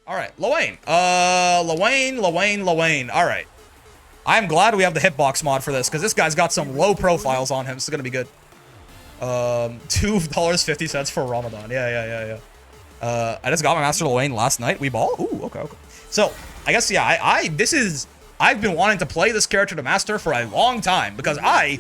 All right, Lowain. Lowain. All right. I'm glad we have the hitbox mod for this, because this guy's got some low profiles on him. This is going to be good. $2.50 for Ramadan. Yeah. I just got my Master Lowain last night. We ball? Ooh, okay. So, I guess, yeah, I've been wanting to play this character to Master for a long time, because I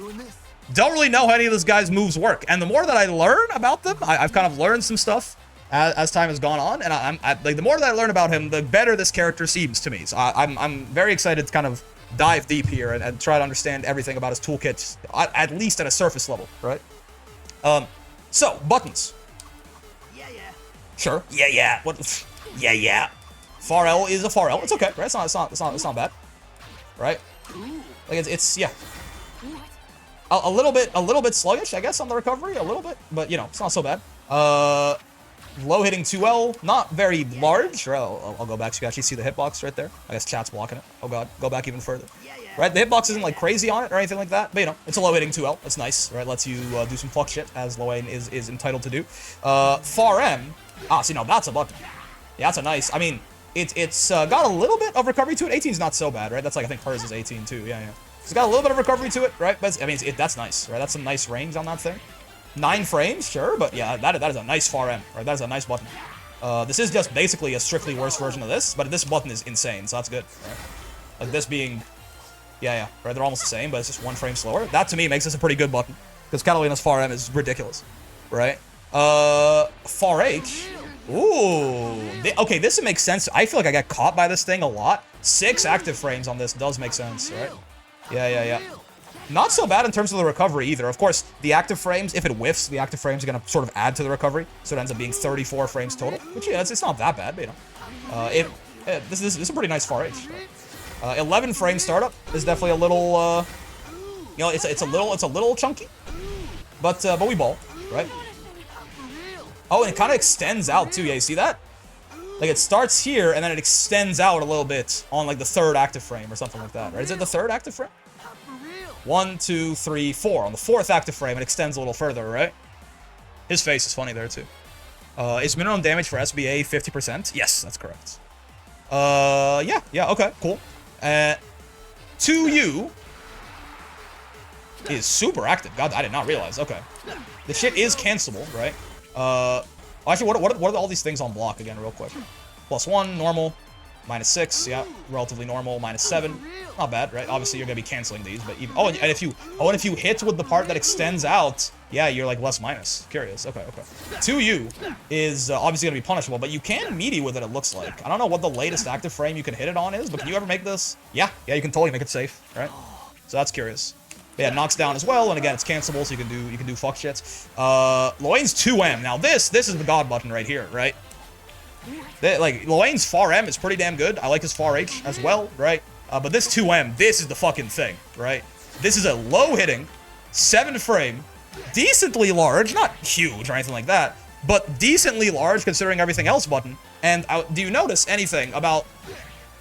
don't really know how any of this guy's moves work. And the more that I learn about them, I've kind of learned some stuff as time has gone on, and I'm like, the more that I learn about him, the better this character seems to me. So I'm very excited to kind of dive deep here and try to understand everything about his toolkit, at least at a surface level, right? So buttons. Yeah. Sure. Yeah. What? Yeah. Far L is a Far L. It's okay, right? It's not bad, right? Like it's yeah. A little bit sluggish, I guess, on the recovery, a little bit, but you know, it's not so bad. Low hitting 2L, not very large. I'll go back so you can actually see the hitbox right there. I guess chat's blocking it. Oh god, go back even further. Right, the hitbox isn't like crazy on it or anything like that, but you know, it's a low hitting 2L. It's nice, right? Lets you do some fuck shit, as Lowain is entitled to do. Far M, see, no, that's a button. Yeah, that's a nice. I mean, it's got a little bit of recovery to it. 18's not so bad, right? That's like, I think hers is 18 too. Yeah. It's got a little bit of recovery to it, right? But I mean, that's nice, right? That's some nice range on that thing. 9 frames, sure, but yeah, that is a nice Far M, right? That is a nice button. This is just basically a strictly worse version of this, but this button is insane, so that's good, right? Like this being, yeah, right? They're almost the same, but it's just 1 frame slower. That to me makes this a pretty good button, because Catalina's Far M is ridiculous, right? Far H, ooh, okay, this makes sense. I feel like I get caught by this thing a lot. 6 active frames on this does make sense, right? Yeah. Not so bad in terms of the recovery either. Of course, the active frames, if it whiffs, the active frames are going to sort of add to the recovery, so it ends up being 34 frames total, which, yeah, it's not that bad, but, you know. This is a pretty nice Far H. Right? 11 frame startup is definitely a little, you know, it's a little chunky, but we ball, right? Oh, and it kind of extends out, too. Yeah, you see that? Like, it starts here, and then it extends out a little bit on, like, the 3rd active frame or something like that, right? Is it the 3rd active frame? 1, 2, 3, 4. On the 4th active frame, it extends a little further, right? His face is funny there, too. Is minimum damage for SBA 50%? Yes, that's correct. Yeah, okay, cool. 2U is super active. God, I did not realize. Okay. The shit is cancelable, right? Actually, what are all these things on block again, real quick? +1, normal. -6, yeah, relatively normal. -7, not bad, right? Obviously, you're gonna be canceling these, but even, and if you hit with the part that extends out, yeah, you're like less minus. Curious. Okay. 2U is obviously gonna be punishable, but you can meaty with it. It looks like. I don't know what the latest active frame you can hit it on is, but can you ever make this? Yeah, you can totally make it safe, right? So that's curious. But yeah, it knocks down as well, and again, it's cancelable, so you can do fuck shits. Lowain's 2M. Now this is the god button right here, right? Like, Lowain's Far M is pretty damn good. I like his Far H as well, right? But this 2M, this is the fucking thing, right? This is a low-hitting, 7-frame, decently large, not huge or anything like that, but decently large considering everything else button. And do you notice anything about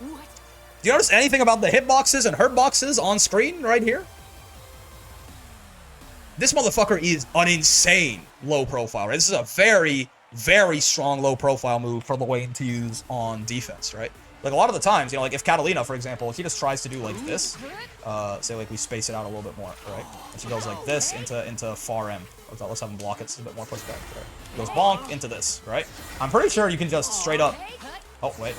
the hitboxes and hurt boxes on screen right here? This motherfucker is an insane low profile, right? This is a very strong low profile move for Lowain to use on defense, right? Like, a lot of the times, you know, like if Catalina, for example, if he just tries to do like this, say like we space it out a little bit more, right? And she goes like this into Far M. Let's have him block it, so a bit more pushback, right? Goes bonk into this, right? I'm pretty sure you can just straight up. Oh, wait.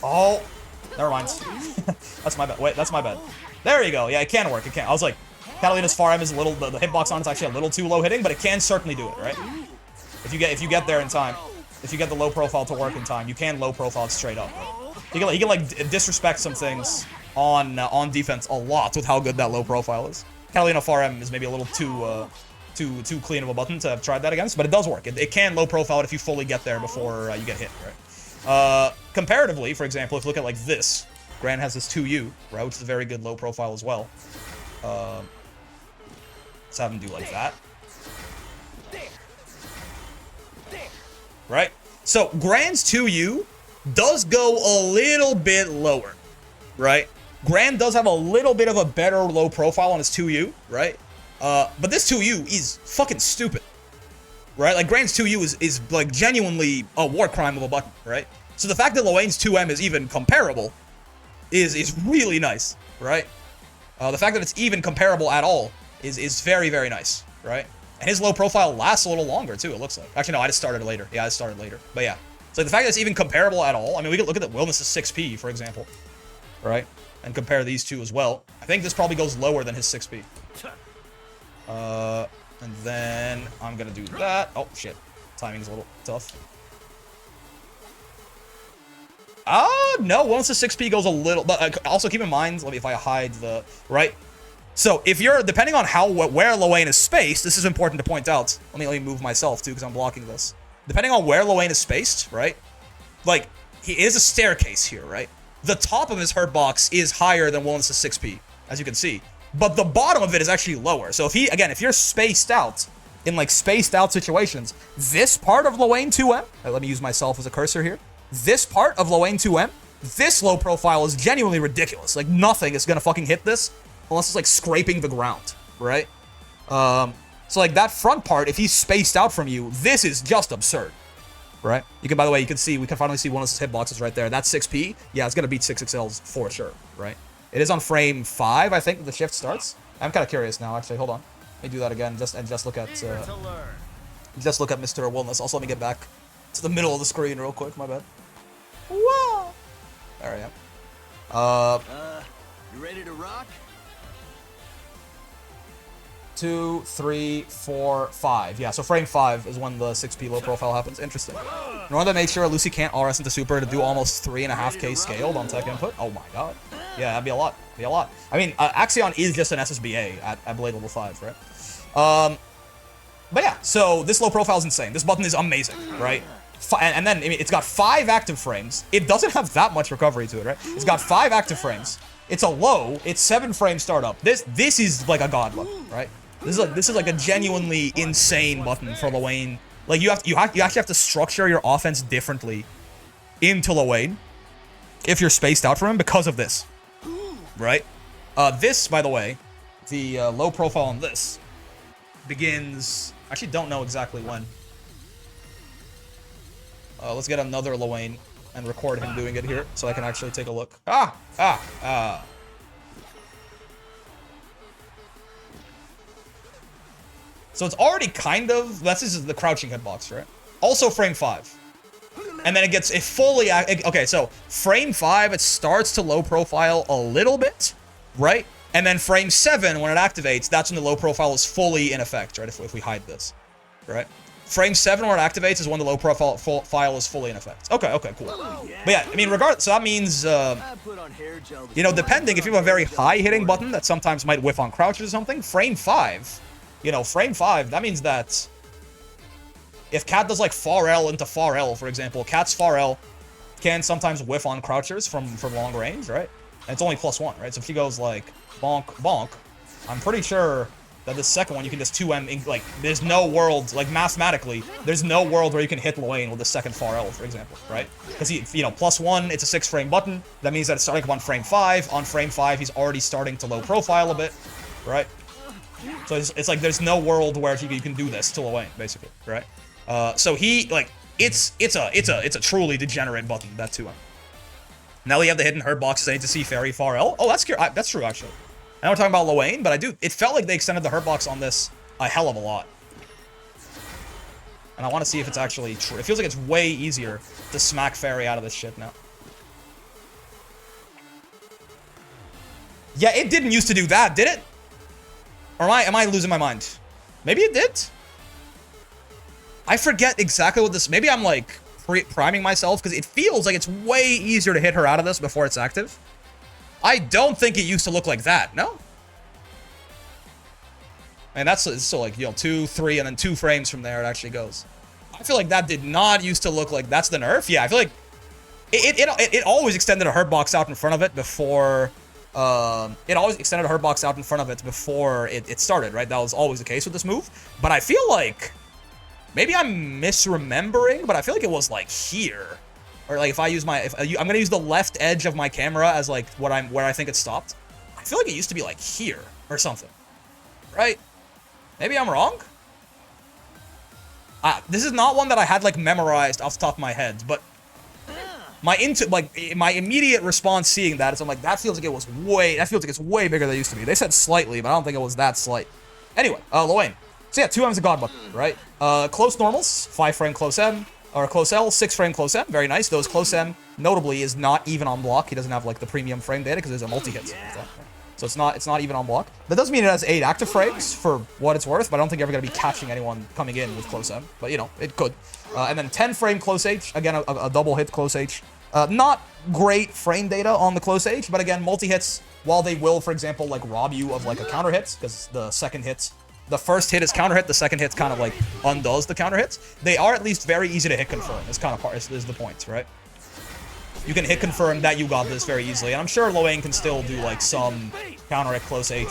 Oh, never mind. That's my bad. Wait, that's my bad. There you go. Yeah, it can work. It can. I was like, Catalina's Far M is a little, the hitbox on it's actually a little too low hitting, but it can certainly do it, right? If you get there in time, if you get the low profile to work in time, you can low profile it straight up. Right? He can like disrespect some things on defense a lot with how good that low profile is. Catalina Far M is maybe a little too clean of a button to have tried that against, but it does work. It can low profile it if you fully get there before you get hit, right? Comparatively, for example, if you look at like this, Gran has this 2U, right, which is a very good low profile as well. Let's have him do like that. Right? So, Gran's 2U does go a little bit lower, right? Gran does have a little bit of a better low profile on his 2U, right? But this 2U is fucking stupid. right? Like, Grain's 2U is like, genuinely a war crime of a button, right? So the fact that Lowain's 2M is even comparable is really nice, right? The fact that it's even comparable at all is very, very nice, right? And his low profile lasts a little longer, too, it looks like. Actually, no, I just started later. Yeah, I started later. But yeah. So the fact that it's even comparable at all, I mean, we could look at the Wellness of 6P, for example, right? And compare these two as well. I think this probably goes lower than his 6P. And then I'm going to do that. Oh, shit. Timing's a little tough. No, Wellness of 6P goes a little, but also keep in mind, let me, if I hide the, right? So if you're, depending on where Lowain is spaced, this is important to point out. Let me move myself too, because I'm blocking this. Depending on where Lowain is spaced, right? Like, he is a staircase here, right? The top of his hurt box is higher than Wellness of 6P, as you can see. But the bottom of it is actually lower. So if you're spaced out, in like spaced out situations, this part of Lowain 2M, let me use myself as a cursor here. This part of Lowain 2M, this low profile is genuinely ridiculous. Like, nothing is gonna fucking hit this unless it's like scraping the ground, right? So like that front part, if he's spaced out from you, this is just absurd, right? You can, by the way, you can see, we can finally see one of his hitboxes right there. That's 6P. Yeah, it's gonna beat 6XL's for sure, right? It is on frame 5, I think, the shift starts. I'm kind of curious now, actually. Hold on. Let me do that again, just look at Mr. Wellness. Also, let me get back to the middle of the screen real quick. My bad. Whoa! There I am. You ready to rock? 2, 3, 4, 5. Yeah, so frame 5 is when the 6P low profile happens. Interesting. In order to make sure Lucy can't RS into super to do almost 3.5k scaled on tech input. Oh my god. Yeah, that'd be a lot. I mean, Axion is just an SSBA at Blade level 5, right? But yeah, so this low profile is insane. This button is amazing, right? And then, I mean, it's got 5 active frames. It doesn't have that much recovery to it, right? It's got 5 active frames. It's a low. It's 7 frame startup. This is like a god button, right? This is like a genuinely insane button for Lowain. Like, you actually have to structure your offense differently into Lowain if you're spaced out from him because of this, right? This, by the way, the low profile on this begins. I actually don't know exactly when. Let's get another Lowain and record him doing it here so I can actually take a look. So it's already kind of, this is the crouching hitbox, right? Also frame 5. And then it fully, okay, so frame 5, it starts to low profile a little bit, right? And then frame 7, when it activates, that's when the low profile is fully in effect, right? If we hide this, right? Frame 7, when it activates, is when the low profile file is fully in effect. Okay, cool. But yeah, I mean, regardless, so that means, you know, depending, if you have a very high hitting button that sometimes might whiff on crouches or something, frame 5, you know, frame 5, that means that if Cat does like far L into far L, for example, Cat's far L can sometimes whiff on crouchers from long range, right? And it's only +1, right? So if she goes like bonk, bonk, I'm pretty sure that the second one you can just 2M, like, there's no world, like, mathematically, there's no world where you can hit Lowain with the second far L, for example, right? Because he, you know, +1, it's a 6 frame button. That means that it's starting up on frame 5. On frame 5, he's already starting to low profile a bit, right? So it's like there's no world where you can do this to Lowain, basically, right? So he, like, it's a truly degenerate button, that 2M. Now we have the hidden hurt boxes. I need to see Fairy Far L. Oh, that's true, actually. I know we're talking about Lowain, but it felt like they extended the hurt box on this a hell of a lot. And I want to see if it's actually true. It feels like it's way easier to smack Fairy out of this shit now. Yeah, it didn't used to do that, did it? Or am I losing my mind? Maybe it did? I forget exactly what this... Maybe I'm, like, priming myself, because it feels like it's way easier to hit her out of this before it's active. I don't think it used to look like that, no? And that's still like, you know, 2, 3, and then 2 frames from there it actually goes. I feel like that did not used to look like... That's the nerf? Yeah, I feel like... It always extended a hurt box out in front of it before... it always extended a hurt box out in front of it before it started, right? That was always the case with this move. But I feel like... Maybe I'm misremembering, but I feel like it was like here. Or like if I use my... I'm gonna use the left edge of my camera as like where I think it stopped. I feel like it used to be like here or something. Right? Maybe I'm wrong? This is not one that I had, like, memorized off the top of my head, but my immediate response seeing that is I'm like, that feels like it's way bigger than it used to be. They said slightly, but I don't think it was that slight. Anyway, Lowain. So yeah, 2 M's a god button, right? Close normals, 5-frame close M, or close L, 6-frame close M, very nice. Those close M, notably, is not even on block. He doesn't have, like, the premium frame data because there's a multi-hit. So it's not even on block. That doesn't mean it has 8 active frames for what it's worth, but I don't think you're ever going to be catching anyone coming in with close M. But, you know, it could. And then 10-frame close H, again, a double hit close H. Not great frame data on the close H, but again, multi-hits, while they will, for example, like, rob you of, like, a counter hit, because the first hit is counter hit, the second hit kind of, like, undoes the counter hits, they are at least very easy to hit confirm, is the point, right? You can hit confirm that you got this very easily, and I'm sure Lowain can still do, like, some counter hit close H,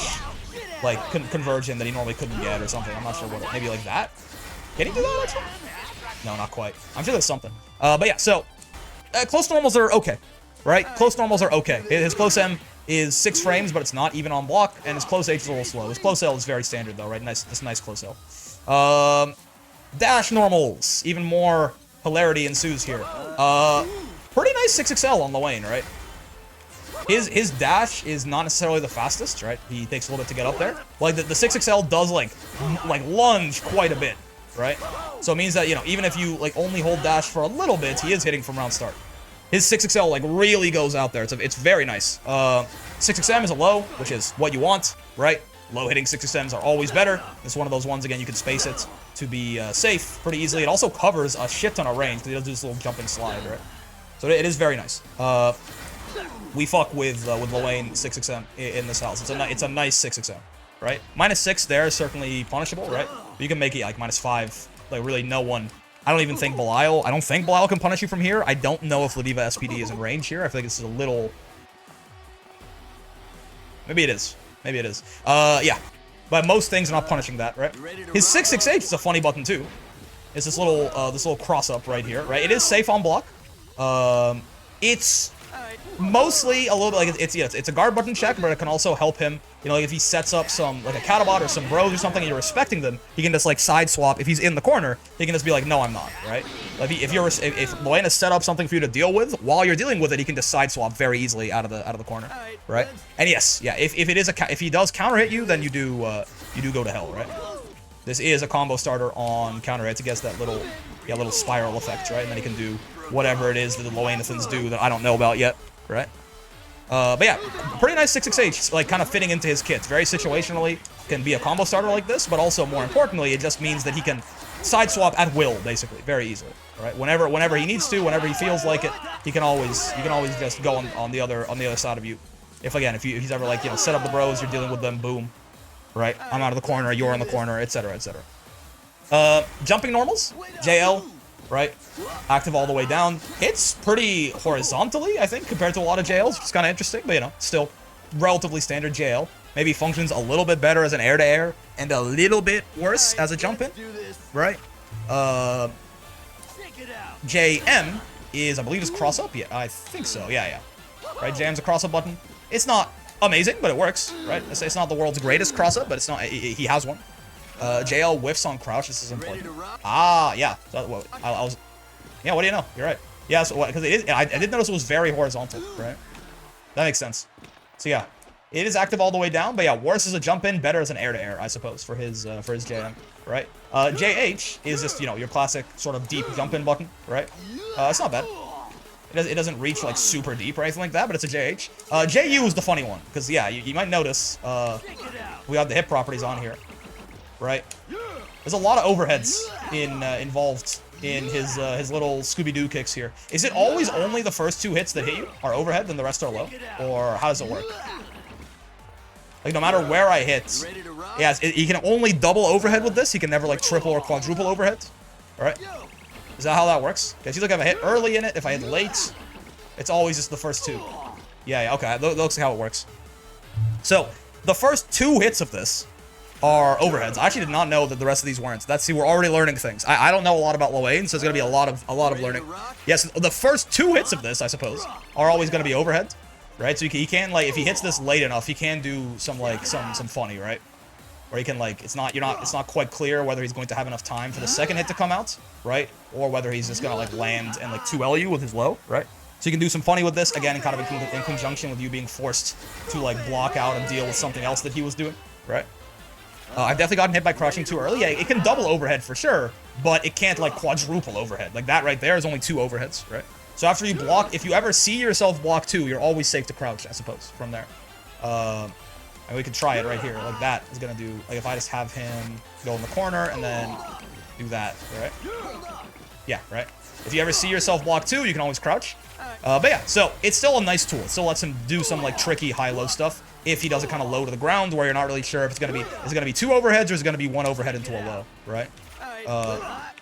like, conversion that he normally couldn't get or something. I'm not sure what, maybe like that? Can he do that, actually? No, not quite. I'm sure there's something. But yeah, so, close normals are okay, right? Close normals are okay. His close M is 6 frames, but it's not even on block, and his close H is a little slow. His close L is very standard, though, right? Nice close L. Dash normals. Even more hilarity ensues here. Pretty nice 6XL on Lowain, right? His dash is not necessarily the fastest, right? He takes a little bit to get up there. Like, the 6XL does, like lunge quite a bit, right? So it means that, you know, even if you, like, only hold dash for a little bit, he is hitting from round start. His 6XL, like, really goes out there. It's very nice. 6XM is a low, which is what you want, right? Low hitting 6XMs are always better. It's one of those ones, again, you can space it to be safe pretty easily. It also covers a shit ton of range, because he does do this little jumping slide, right? So it is very nice. We fuck with Lowain 6XM in this house. It's a nice 6XM, right? -6 there is certainly punishable, right? But you can make it, like, -5. Like, really no one... I don't even think Belial... I don't think Belial can punish you from here. I don't know if Ladiva SPD is in range here. I feel like this is a little... Maybe it is. Maybe it is. Yeah. But most things are not punishing that, right? His 668 is a funny button, too. It's this little cross-up right here, right? It is safe on block. It's mostly a little bit like it's a guard button check, but it can also help him. You know, like if he sets up some, like a Catabot or some bros or something, and you're respecting them, he can just, like, side swap. If he's in the corner, he can just be like, no, I'm not, right? Like if Lowain has set up something for you to deal with, while you're dealing with it, he can just side swap very easily out of the corner, right? And yes, yeah, if he does counter hit you, then you do go to hell, right? This is a combo starter on counter hits. It gets that little spiral effect, right? And then he can do whatever it is that the Lowainathans do that I don't know about yet, right? But yeah, pretty nice 6XH, like, kind of fitting into his kit. Very situationally, can be a combo starter like this, but also, more importantly, it just means that he can side swap at will, basically, very easily, right? Whenever he needs to, whenever he feels like it, you can always just go on the other side of you. If he's ever, like, you know, set up the bros, you're dealing with them, boom, right? I'm out of the corner, you're in the corner, etc., etc. Jumping normals, JL, right? Active all the way down. Hits pretty horizontally, I think, compared to a lot of JLs, which is kind of interesting, but, you know, still relatively standard JL. Maybe functions a little bit better as an air-to-air, and a little bit worse as a jump-in, right? JM is, I believe, is cross-up. Yeah, I think so. Yeah. Right, JM's a cross-up button. It's not amazing, but it works, right? It's not the world's greatest cross-up, but it's not. He has one. JL whiffs on crouch. This is important. Ah, yeah. So, yeah, what do you know? You're right. Yeah, so because it is. I did notice it was very horizontal, right? That makes sense. So yeah, it is active all the way down, but yeah, worse as a jump in, better as an air-to-air, I suppose, for his JM, right? JH is just, you know, your classic sort of deep jump in button, right? It's not bad. It doesn't reach, like, super deep or anything like that, but it's a JH. JU is the funny one, because yeah, you might notice we have the hit properties on here, right? There's a lot of overheads involved in his little Scooby-Doo kicks here. Is it always only the first 2 hits that hit you are overhead, then the rest are low? Or how does it work? Like, no matter where I hit, yeah, he can only double overhead with this. He can never, like, triple or quadruple overhead. All right? Is that how that works? Okay, so like if I hit early in it, if I hit late, it's always just the first 2. Yeah, okay, that looks like how it works. So, the first 2 hits of this are overheads. I actually did not know that the rest of these weren't. See, we're already learning things. I don't know a lot about Lowain, so there's gonna be a lot of learning. Yes, the first 2 hits of this, I suppose, are always gonna be overhead, right? So he can, like, if he hits this late enough, he can do some, like, some funny, right? where he can like it's not quite clear whether he's going to have enough time for the second hit to come out, right? Or whether he's just gonna like land and like 2L you with his low, right? So you can do some funny with this again, kind of in conjunction with you being forced to like block out and deal with something else that he was doing, right? I've definitely gotten hit by crushing too early. Yeah, it can double overhead for sure, but it can't like quadruple overhead. Like that right there is only 2 overheads, right? So after you block, if you ever see yourself block 2, you're always safe to crouch, I suppose, from there. And we could try it right here. Like that is gonna do, like if I just have him go in the corner and then do that, right? Yeah, right? If you ever see yourself block 2, you can always crouch. But yeah, so it's still a nice tool. It still lets him do some like tricky high-low stuff if he does it kind of low to the ground where you're not really sure if it's gonna be, is it gonna be 2 overheads or is it gonna be 1 overhead into a low, right?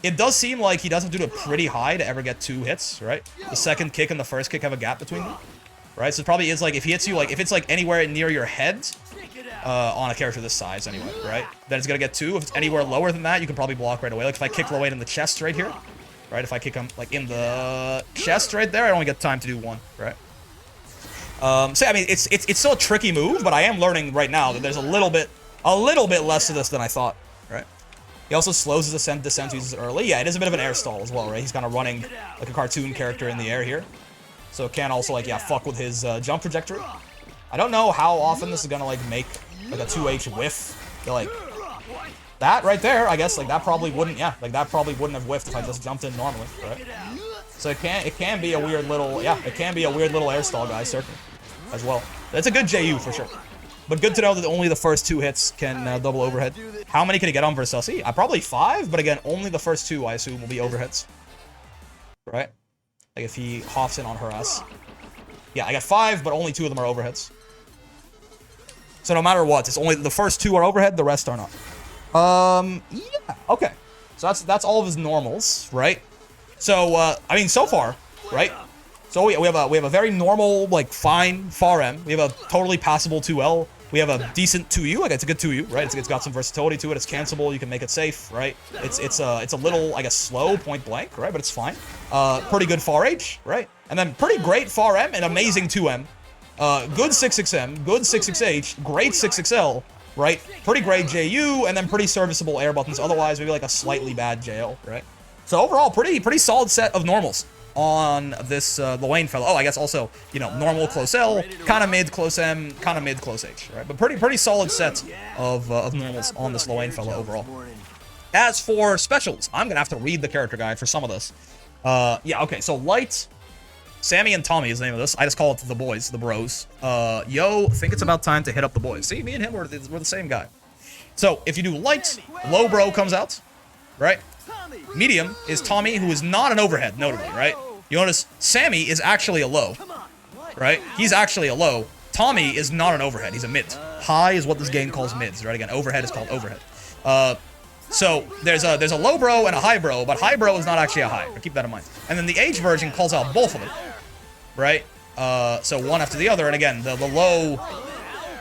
It does seem like he doesn't do it pretty high to ever get 2 hits, right? The second kick and the first kick have a gap between them, right? So it probably is like, if he hits you, like, if it's like anywhere near your head, on a character this size anyway, right? Then it's gonna get 2. If it's anywhere lower than that, you can probably block right away. Like if I kick Lowain in the chest right here, right? If I kick him like in the chest right there, I only get time to do 1, right? So I mean, it's still a tricky move, but I am learning right now that there's a little bit less to this than I thought, right? He also slows his descent, uses it early. Yeah, it is a bit of an air stall as well, right? He's kind of running like a cartoon character in the air here, so it can also like, yeah, fuck with his jump trajectory. I don't know how often this is gonna like make like a 2H whiff. They're like that right there, I guess like that probably wouldn't, yeah, like that probably wouldn't have whiffed if I just jumped in normally, right? So it can be a weird little, yeah, it can be a weird little air stall, guys, certainly, as well. It's a good JU for sure. But good to know that only the first 2 hits can double overhead. How many can he get on versus LC? Probably 5, but again, only the first 2, I assume, will be overheads. Right? Like if he hops in on her ass. Yeah, I got 5, but only 2 of them are overheads. So no matter what, it's only the first 2 are overhead, the rest are not. Yeah, okay. So that's all of his normals, right? So, I mean, so far, right? So we have a very normal, like, fine far M. We have a totally passable 2L. We have a decent 2U. Like, it's a good 2U, right? It's got some versatility to it. It's cancelable. You can make it safe, right? It's a little, I guess, slow point blank, right? But it's fine. Pretty good far H, right? And then pretty great far M and amazing 2M. Good 6XM, good 6XH, great 6XL, right? Pretty great JU, and then pretty serviceable air buttons. Otherwise, maybe like a slightly bad JL, right? So overall, pretty solid set of normals on this Lowain fellow. Oh, I guess also, you know, normal close L, kind of mid close M, kind of mid close H, right? But pretty solid set of normals on this Lowain fellow overall. As for specials, I'm gonna have to read the character guide for some of this. Yeah, okay, so Light, Sammy and Tommy is the name of this. I just call it the boys, the bros. Yo, think it's about time to hit up the boys. See, me and him, we're the same guy. So, if you do Light, Low Bro comes out, right? Medium is Tommy, who is not an overhead, notably, right? You notice Sammy is actually a low, right? He's actually a low. Tommy is not an overhead, he's a mid. High is what this game calls mids, right? Again, overhead is called overhead. So there's a low bro and a high bro, but high bro is not actually a high. Keep that in mind. And then the H version calls out both of them, right? So one after the other. And again, the low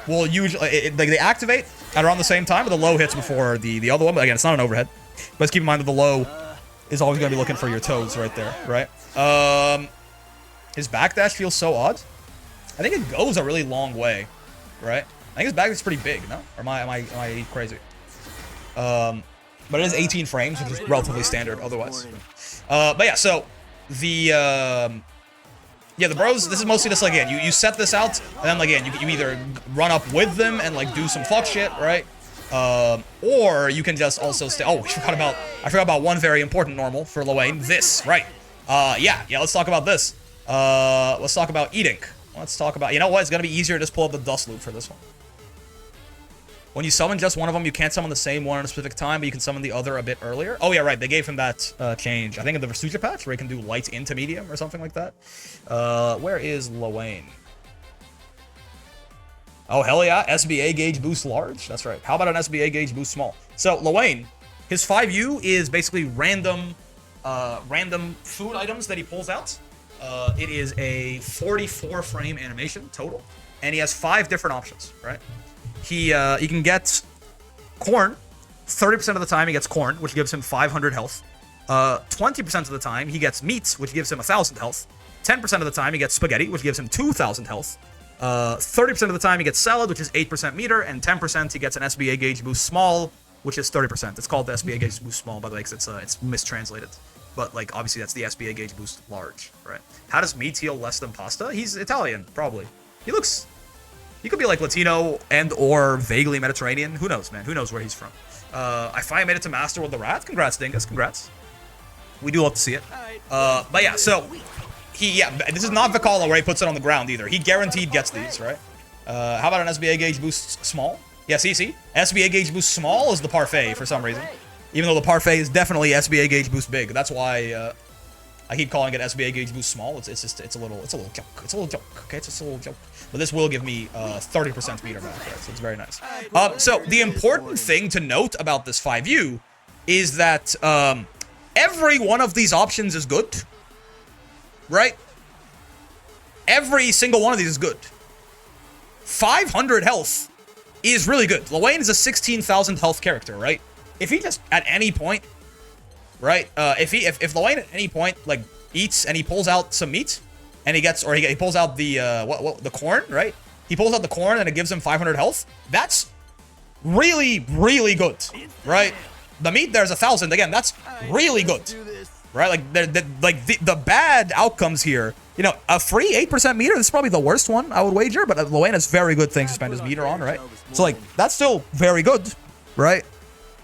will usually they activate at around the same time, but the low hits before the other one. But again, it's not an overhead. But keep in mind that the low is always going to be looking for your toes right there, right? His backdash feels so odd. I think it goes a really long way, right? I think his backdash is pretty big, no? Or am I crazy? But it is 18 frames, which is relatively standard otherwise. But yeah, so the the bros, this is mostly just like, again, you set this out, and then again, you either run up with them and like do some fuck shit, right? Or you can just also stay. Oh, I forgot about one very important normal for Lowain. This, right? Yeah, let's talk about this. Let's talk about eating. Let's talk about, you know what? It's gonna be easier to just pull up the dust loop for this one. When you summon just one of them, you can't summon the same one at a specific time, but you can summon the other a bit earlier. Oh yeah, right. They gave him that change. I think in the Versuja patch, where he can do light into medium or something like that. Where is Lowain? Oh, hell yeah. SBA gauge boost large. That's right. How about an SBA gauge boost small? So, Lowain, his 5U is basically random food items that he pulls out. It is a 44 frame animation total, and he has 5 different options, right? He can get corn. 30% of the time he gets corn, which gives him 500 health. 20% of the time he gets meat, which gives him 1,000 health. 10% of the time he gets spaghetti, which gives him 2,000 health. 30% of the time he gets salad, which is 8% meter, and 10% he gets an SBA gauge boost small, which is 30%. It's called the SBA gauge boost small, by the way, because it's mistranslated. But like obviously that's the SBA gauge boost large, right? How does meat heal less than pasta? He's Italian, probably. He could be like Latino and or vaguely Mediterranean. Who knows, man? Who knows where he's from? I finally made it to master with the rat. Congrats, Dingus. Congrats. We do love to see it. But yeah, so this is not Vicala where he puts it on the ground either. He guaranteed gets these, right? How about an SBA gauge boost small? Yeah, see? SBA gauge boost small is the parfait for some reason. Even though the parfait is definitely SBA gauge boost big. That's why I keep calling it SBA gauge boost small. It's a little joke. It's a little joke. Okay, it's just a little joke. But this will give me 30% meter back, right? So it's very nice. So the important thing to note about this 5U is that every one of these options is good, right? Every single one of these is good. 500 health is really good. Lowain is a 16,000 health character, right? If he just at any point, right? If Lowain at any point like eats and he pulls out some meat, and he pulls out the the corn, right? He pulls out the corn and it gives him 500 health. That's really, really good, right? The meat there's 1,000. Again, that's really good, right? Like the bad outcomes here. You know, a free 8% meter. This is probably the worst one, I would wager. But Lowain has very good things to spend his meter on, right? So like that's still very good, right?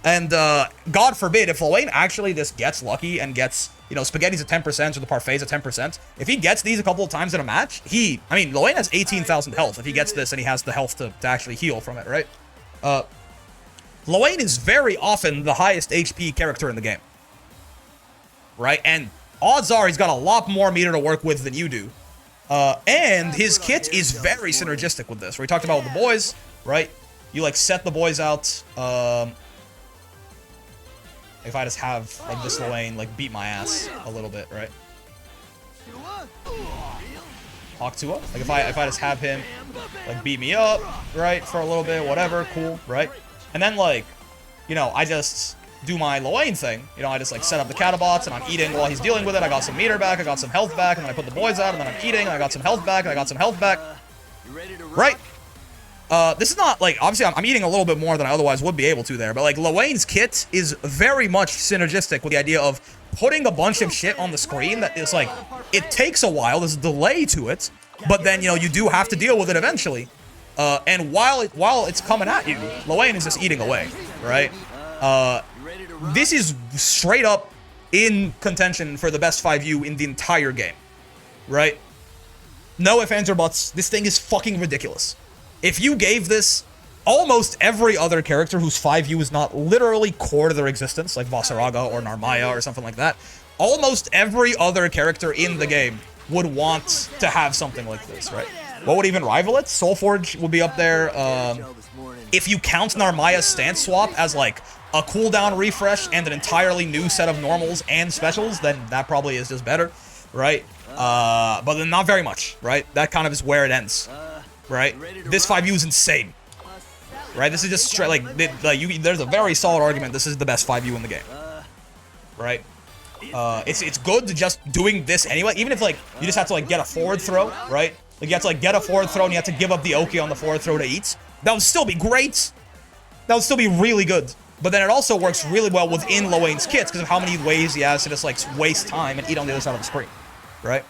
And God forbid if Lowain actually just gets lucky and gets, you know, spaghetti's at 10% or the parfait's at 10%. If he gets these a couple of times in a match, Lowain has 18,000 health. If he gets this and he has the health to actually heal from it, right? Lowain is very often the highest HP character in the game, right? And odds are he's got a lot more meter to work with than you do. And his kit is very synergistic with this. We talked about with the boys, right? You like set the boys out. If I just have like this Lowain like beat my ass a little bit, right? Hawk Tua. Like if I just have him like beat me up, right, for a little bit, whatever, cool, right? And then like, you know, I just do my Lowain thing. You know, I just like set up the Catabots and I'm eating while he's dealing with it. I got some meter back, I got some health back, and then I put the boys out, and then I'm eating, and I got some health back, and I got some health back. Right? This is not, like, obviously I'm eating a little bit more than I otherwise would be able to there, but, like, Lowain's kit is very much synergistic with the idea of putting a bunch of shit on the screen that is, like, it takes a while, there's a delay to it, but then, you know, you do have to deal with it eventually. And while it's coming at you, Lowain is just eating away, right? This is straight up in contention for the best 5U in the entire game, right? No ifs, ands, or buts, this thing is fucking ridiculous. If you gave this almost every other character whose 5U is not literally core to their existence, like Vasaraga or Narmaya or something like that, almost every other character in the game would want to have something like this, right? What would even rival it? Soulforge would be up there. If you count Narmaya's stance swap as like a cooldown refresh and an entirely new set of normals and specials, then that probably is just better, right? But then not very much, right? That kind of is where it ends. Right? This 5U is insane. Right? This is just straight, like, there's a very solid argument this is the best 5U in the game. Right? It's good to just doing this anyway, even if, like, you just have to, like, get a forward throw, right? Like, you have to, like, get a forward throw and you have to give up the Oki on the forward throw to eat. That would still be great. That would still be really good. But then it also works really well within Lowain's kits because of how many ways he has to just, like, waste time and eat on the other side of the screen. Right?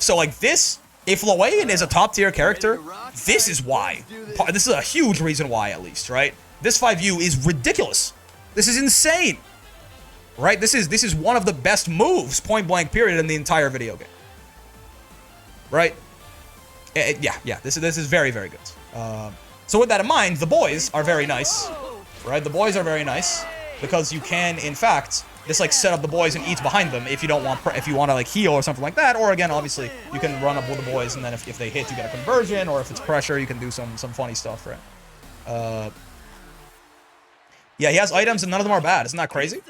So, like, this... If Lowain is a top-tier character, this is why. This is a huge reason why, at least, right? This 5U is ridiculous. This is insane. Right? This is one of the best moves, point-blank period, in the entire video game. Right? Yeah. This is very, very good. So with that in mind, the boys are very nice. Right? The boys are very nice. Because you can, in fact... just like set up the boys and eat behind them if you don't want if you want to like heal or something like that, or again obviously you can run up with the boys and then if they hit you get a conversion, or if it's pressure you can do some funny stuff, right? Yeah, he has items and none of them are bad. Isn't that crazy?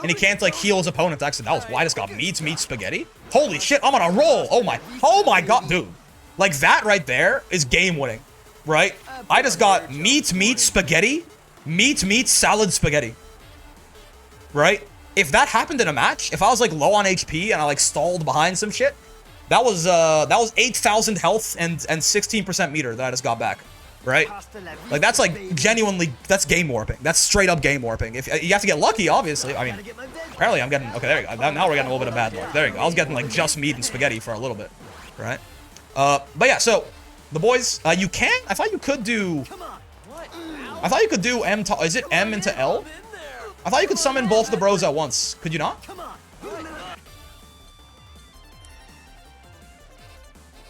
And he can't like heal his opponent's accidentals. Why just got meat spaghetti? Holy shit, I'm on a roll. Oh my god, dude, like that right there is game winning, right? I just got meat spaghetti, meat salad spaghetti. Right? If that happened in a match, if I was like low on HP and I like stalled behind some shit, That was 8,000 health and 16% meter that I just got back, right? Like that's like genuinely, that's game warping. That's straight up game warping. If you have to get lucky, obviously. I mean, apparently I'm getting, okay, there you go. Now we're getting a little bit of bad luck. There you go. I was getting like just meat and spaghetti for a little bit, right? But yeah, so the boys, you can. I thought you could do. I thought you could do M to, is it M into L? I thought you could summon both the bros at once. Could you not?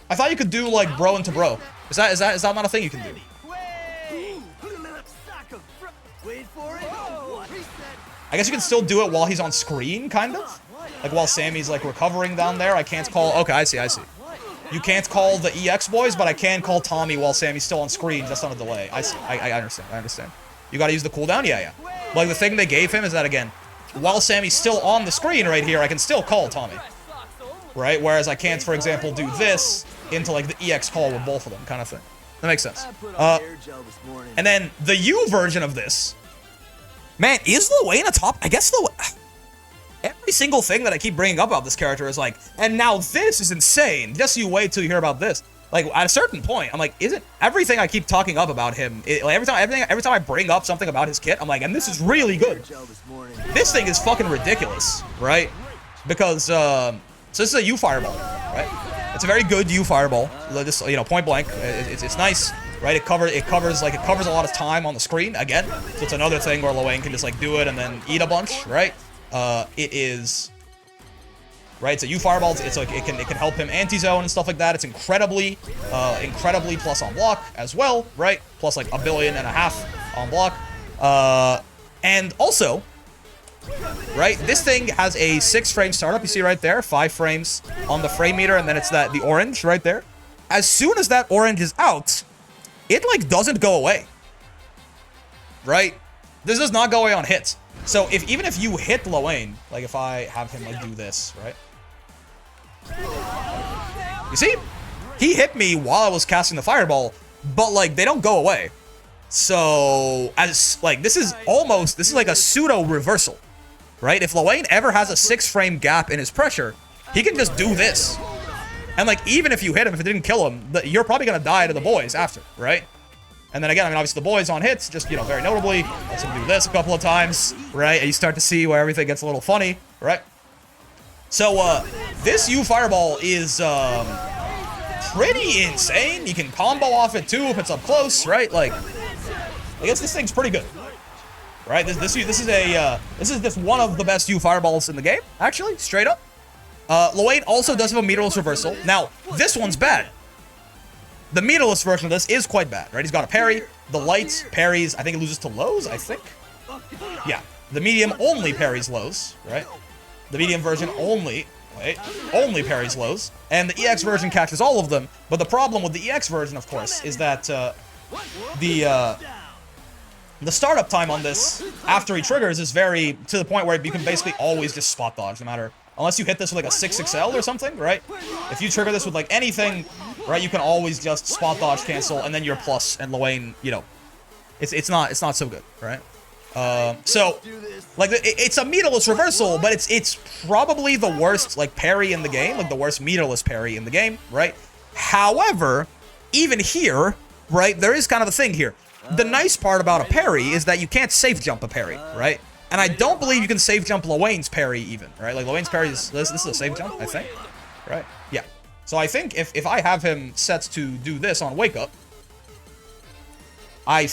I thought you could do like bro into bro. Is that not a thing you can do? I guess you can still do it while he's on screen, kind of. Like while Sammy's like recovering down there. I can't call. Okay, I see. You can't call the EX boys, but I can call Tommy while Sammy's still on screen, just on a delay. I see. I understand. You gotta use the cooldown? Yeah. Like the thing they gave him is that, again, while Sammy's still on the screen right here, I can still call Tommy. Right? Whereas I can't, for example, do this into like the EX call with both of them, kind of thing. That makes sense. And then the U version of this. Man, is Lowain a top? I guess every single thing that I keep bringing up about this character is like, and now this is insane. Just you wait till you hear about this. Like at a certain point, I'm like, isn't everything I keep talking up about him? Like every time I bring up something about his kit, I'm like, and this is really good. This thing is fucking ridiculous, right? Because so this is a U fireball, right? It's a very good U fireball. Just point blank, it's nice, right? It covers a lot of time on the screen again. So it's another thing where Lowain can just like do it and then eat a bunch, right? It is. Right, it's a U fireball. It's like it can help him anti-zone and stuff like that. It's incredibly plus on block as well, right? Plus like 1.5 billion on block. And also, right, this thing has a 6-frame startup. You see right there, 5 frames on the frame meter, and then it's the orange right there. As soon as that orange is out, it like doesn't go away. Right? This does not go away on hits. So even if you hit Lowain, like if I have him like do this, right? You see? He hit me while I was casting the fireball, but like they don't go away. So as like this is like a pseudo reversal, right? If Lowain ever has a 6-frame gap in his pressure, he can just do this. And like even if you hit him, if it didn't kill him, you're probably gonna die to the boys after, right? And then again, I mean, obviously the boys on hits, just, very notably, lets him do this a couple of times, right? And you start to see where everything gets a little funny, right? So, this U Fireball is, pretty insane. You can combo off it, too, if it's up close, right? Like, I guess this thing's pretty good, right? This is just one of the best U Fireballs in the game, actually, straight up. Lowain also does have a meterless reversal. Now, this one's bad. The meterless version of this is quite bad, right? He's got a parry. The light parries, I think it loses to lows, I think. Yeah. The medium only parries lows, right? The medium version only parries lows. And the EX version catches all of them. But the problem with the EX version, of course, is that the startup time on this, after he triggers, is very, to the point where you can basically always just spot dodge, no matter, unless you hit this with like a 6XL or something, right? If you trigger this with like anything, right, you can always just spot dodge cancel, and then you're plus, and Lowain, it's not so good, right? So, like, it's a meterless reversal, but it's probably the worst, like, parry in the game, like, the worst meterless parry in the game, right? However, even here, right, there is kind of a thing here. The nice part about a parry is that you can't safe jump a parry, right? And I don't believe you can safe jump Lowain's parry even, right? Like, Lowain's parry is, this is a safe jump, I think, right? Yeah. So I think if I have him set to do this on Wake Up, I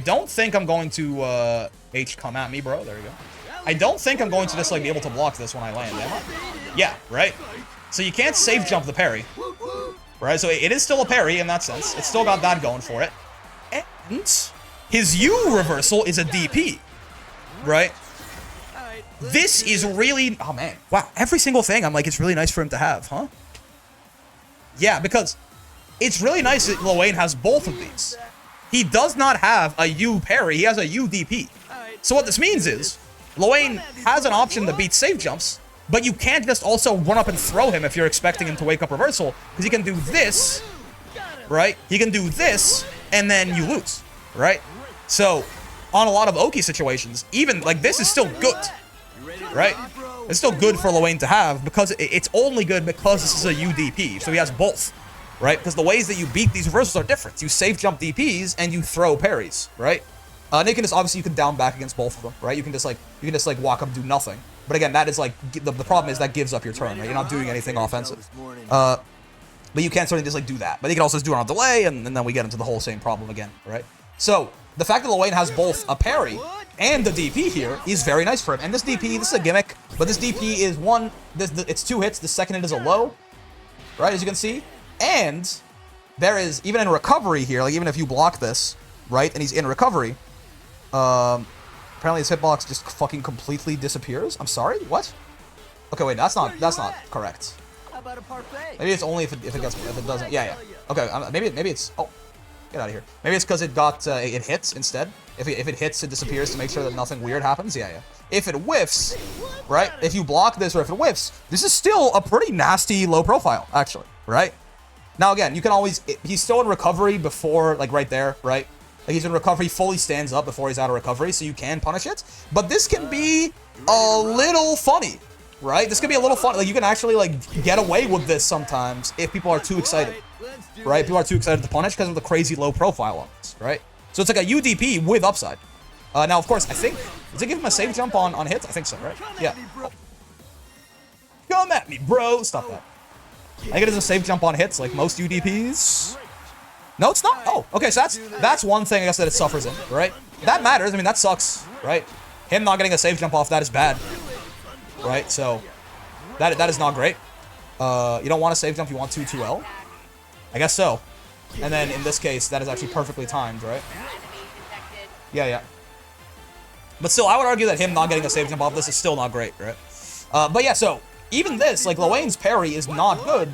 don't think I'm going to, come at me, bro. There you go. I don't think I'm going to just, like, be able to block this when I land, am I? Yeah, right? So you can't safe jump the parry, right? So it is still a parry in that sense. It's still got that going for it. And his U reversal is a DP, right? This is really, oh man, wow, every single thing I'm like, it's really nice for him to have, huh? Yeah, because it's really nice that Lowain has both of these. He does not have a U parry, he has a U DP. So what this means is, Lowain has an option to beat safe jumps, but you can't just also run up and throw him if you're expecting him to wake up reversal, because he can do this, right? He can do this, and then you lose, right? So, on a lot of Oki situations, even, like, this is still good, right? It's still good for Lowain to have because it's only good because this is a UDP. So he has both, right? Because the ways that you beat these reversals are different. You safe jump DPs and you throw parries, right? And you can just, obviously you can down back against both of them, right? You can just like walk up and do nothing. But again, that is like, the problem is that gives up your turn, right? You're not doing anything offensive. But you can't certainly just like do that. But you can also just do it on a delay, and then we get into the whole same problem again, right? So the fact that Lowain has both a parry and the DP here is very nice for him. And this DP, this is a gimmick, but this DP is it's 2 hits. The second hit is a low, right? As you can see. And there is, even in recovery here, like even if you block this, right, and he's in recovery, apparently his hitbox just fucking completely disappears. I'm sorry, what? Okay, wait, that's not correct. Maybe it's only if it doesn't. Yeah. Okay, maybe it's. Oh, get out of here. Maybe it's because it hits instead. If it hits, it disappears to make sure that nothing weird happens. Yeah. If it whiffs, right? If you block this or if it whiffs, this is still a pretty nasty low profile, actually, right? Now again, you can always. He's still in recovery before, like right there, right? Like he's in recovery, fully stands up before he's out of recovery, so you can punish it. But this can be a little funny. Right? This could be a little fun. Like, you can actually, like, get away with this sometimes if people are too excited. Right? People are too excited to punish because of the crazy low profile on this. Right? So it's like a UDP with upside. Now, of course, I think... Does it give him a save jump on hits? I think so, right? Yeah. Oh. Come at me, bro! Stop that. I think it is a save jump on hits, like most UDPs. No, it's not? Oh, okay, so that's one thing, I guess, that it suffers in, right? That matters. I mean, that sucks, right? Him not getting a save jump off, that is bad. Right, so that is not great. You don't want a save jump, you want 2-2L? I guess so. And then in this case, that is actually perfectly timed, right? Yeah. But still, I would argue that him not getting a save jump off this is still not great, right? But yeah, so even this, like Lowain's parry is not good,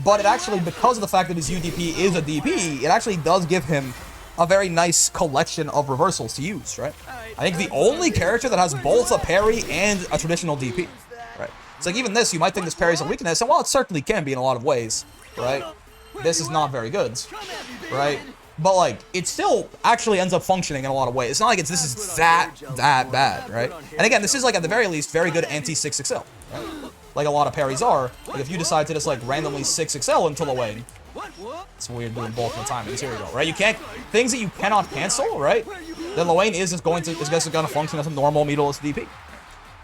but it actually, because of the fact that his UDP is a DP, it actually does give him a very nice collection of reversals to use, right? I think the only character that has both a parry and a traditional DP, right? It's like even this, you might think this parry is a weakness, and while it certainly can be in a lot of ways, right? This is not very good, right? But like, it still actually ends up functioning in a lot of ways. It's not like this is that bad, right? And again, this is like at the very least very good anti-6XL, right? Like a lot of parries are. Like if you decide to just like randomly 6XL into Lowain, it's weird doing both the time. Here we go, right? You can't, things that you cannot cancel, right? Then Lowain is just going to function as a normal meterless DP. And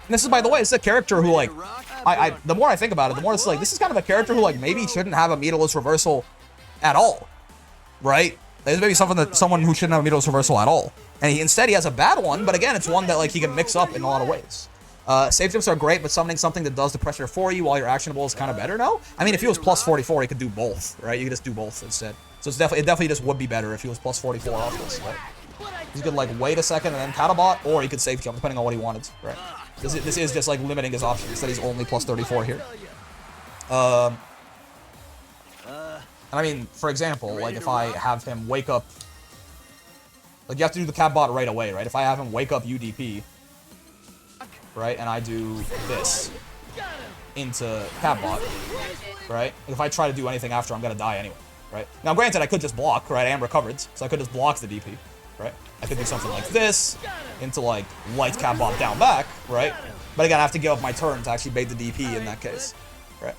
this is, by the way, it's a character who, like, the more I think about it, the more it's like, this is kind of a character who, like, maybe shouldn't have a meterless reversal at all, right? There's maybe someone who shouldn't have a meterless reversal at all. And instead he has a bad one, but again, it's one that, like, he can mix up in a lot of ways. Save jumps are great, but summoning something that does the pressure for you while you're actionable is kind of better, no? I mean, if he was plus 44, he could do both, right? You could just do both instead. So it definitely just would be better if he was plus 44 off this, right? He could, like, wait a second and then Catabot, or he could save jump, depending on what he wanted, right? This is just, like, limiting his options, that he's only plus 34 here. And I mean, for example, like, if I have him wake up... Like, you have to do the Catabot right away, right? If I have him wake up UDP... right, and I do this into Catabots, right? If I try to do anything after, I'm gonna die anyway, right? Now, granted, I could just block, right? I am recovered, so I could just block the DP, right? I could do something like this into, like, light Catabot down back, right? But again, I have to give up my turn to actually bait the DP in that case, right?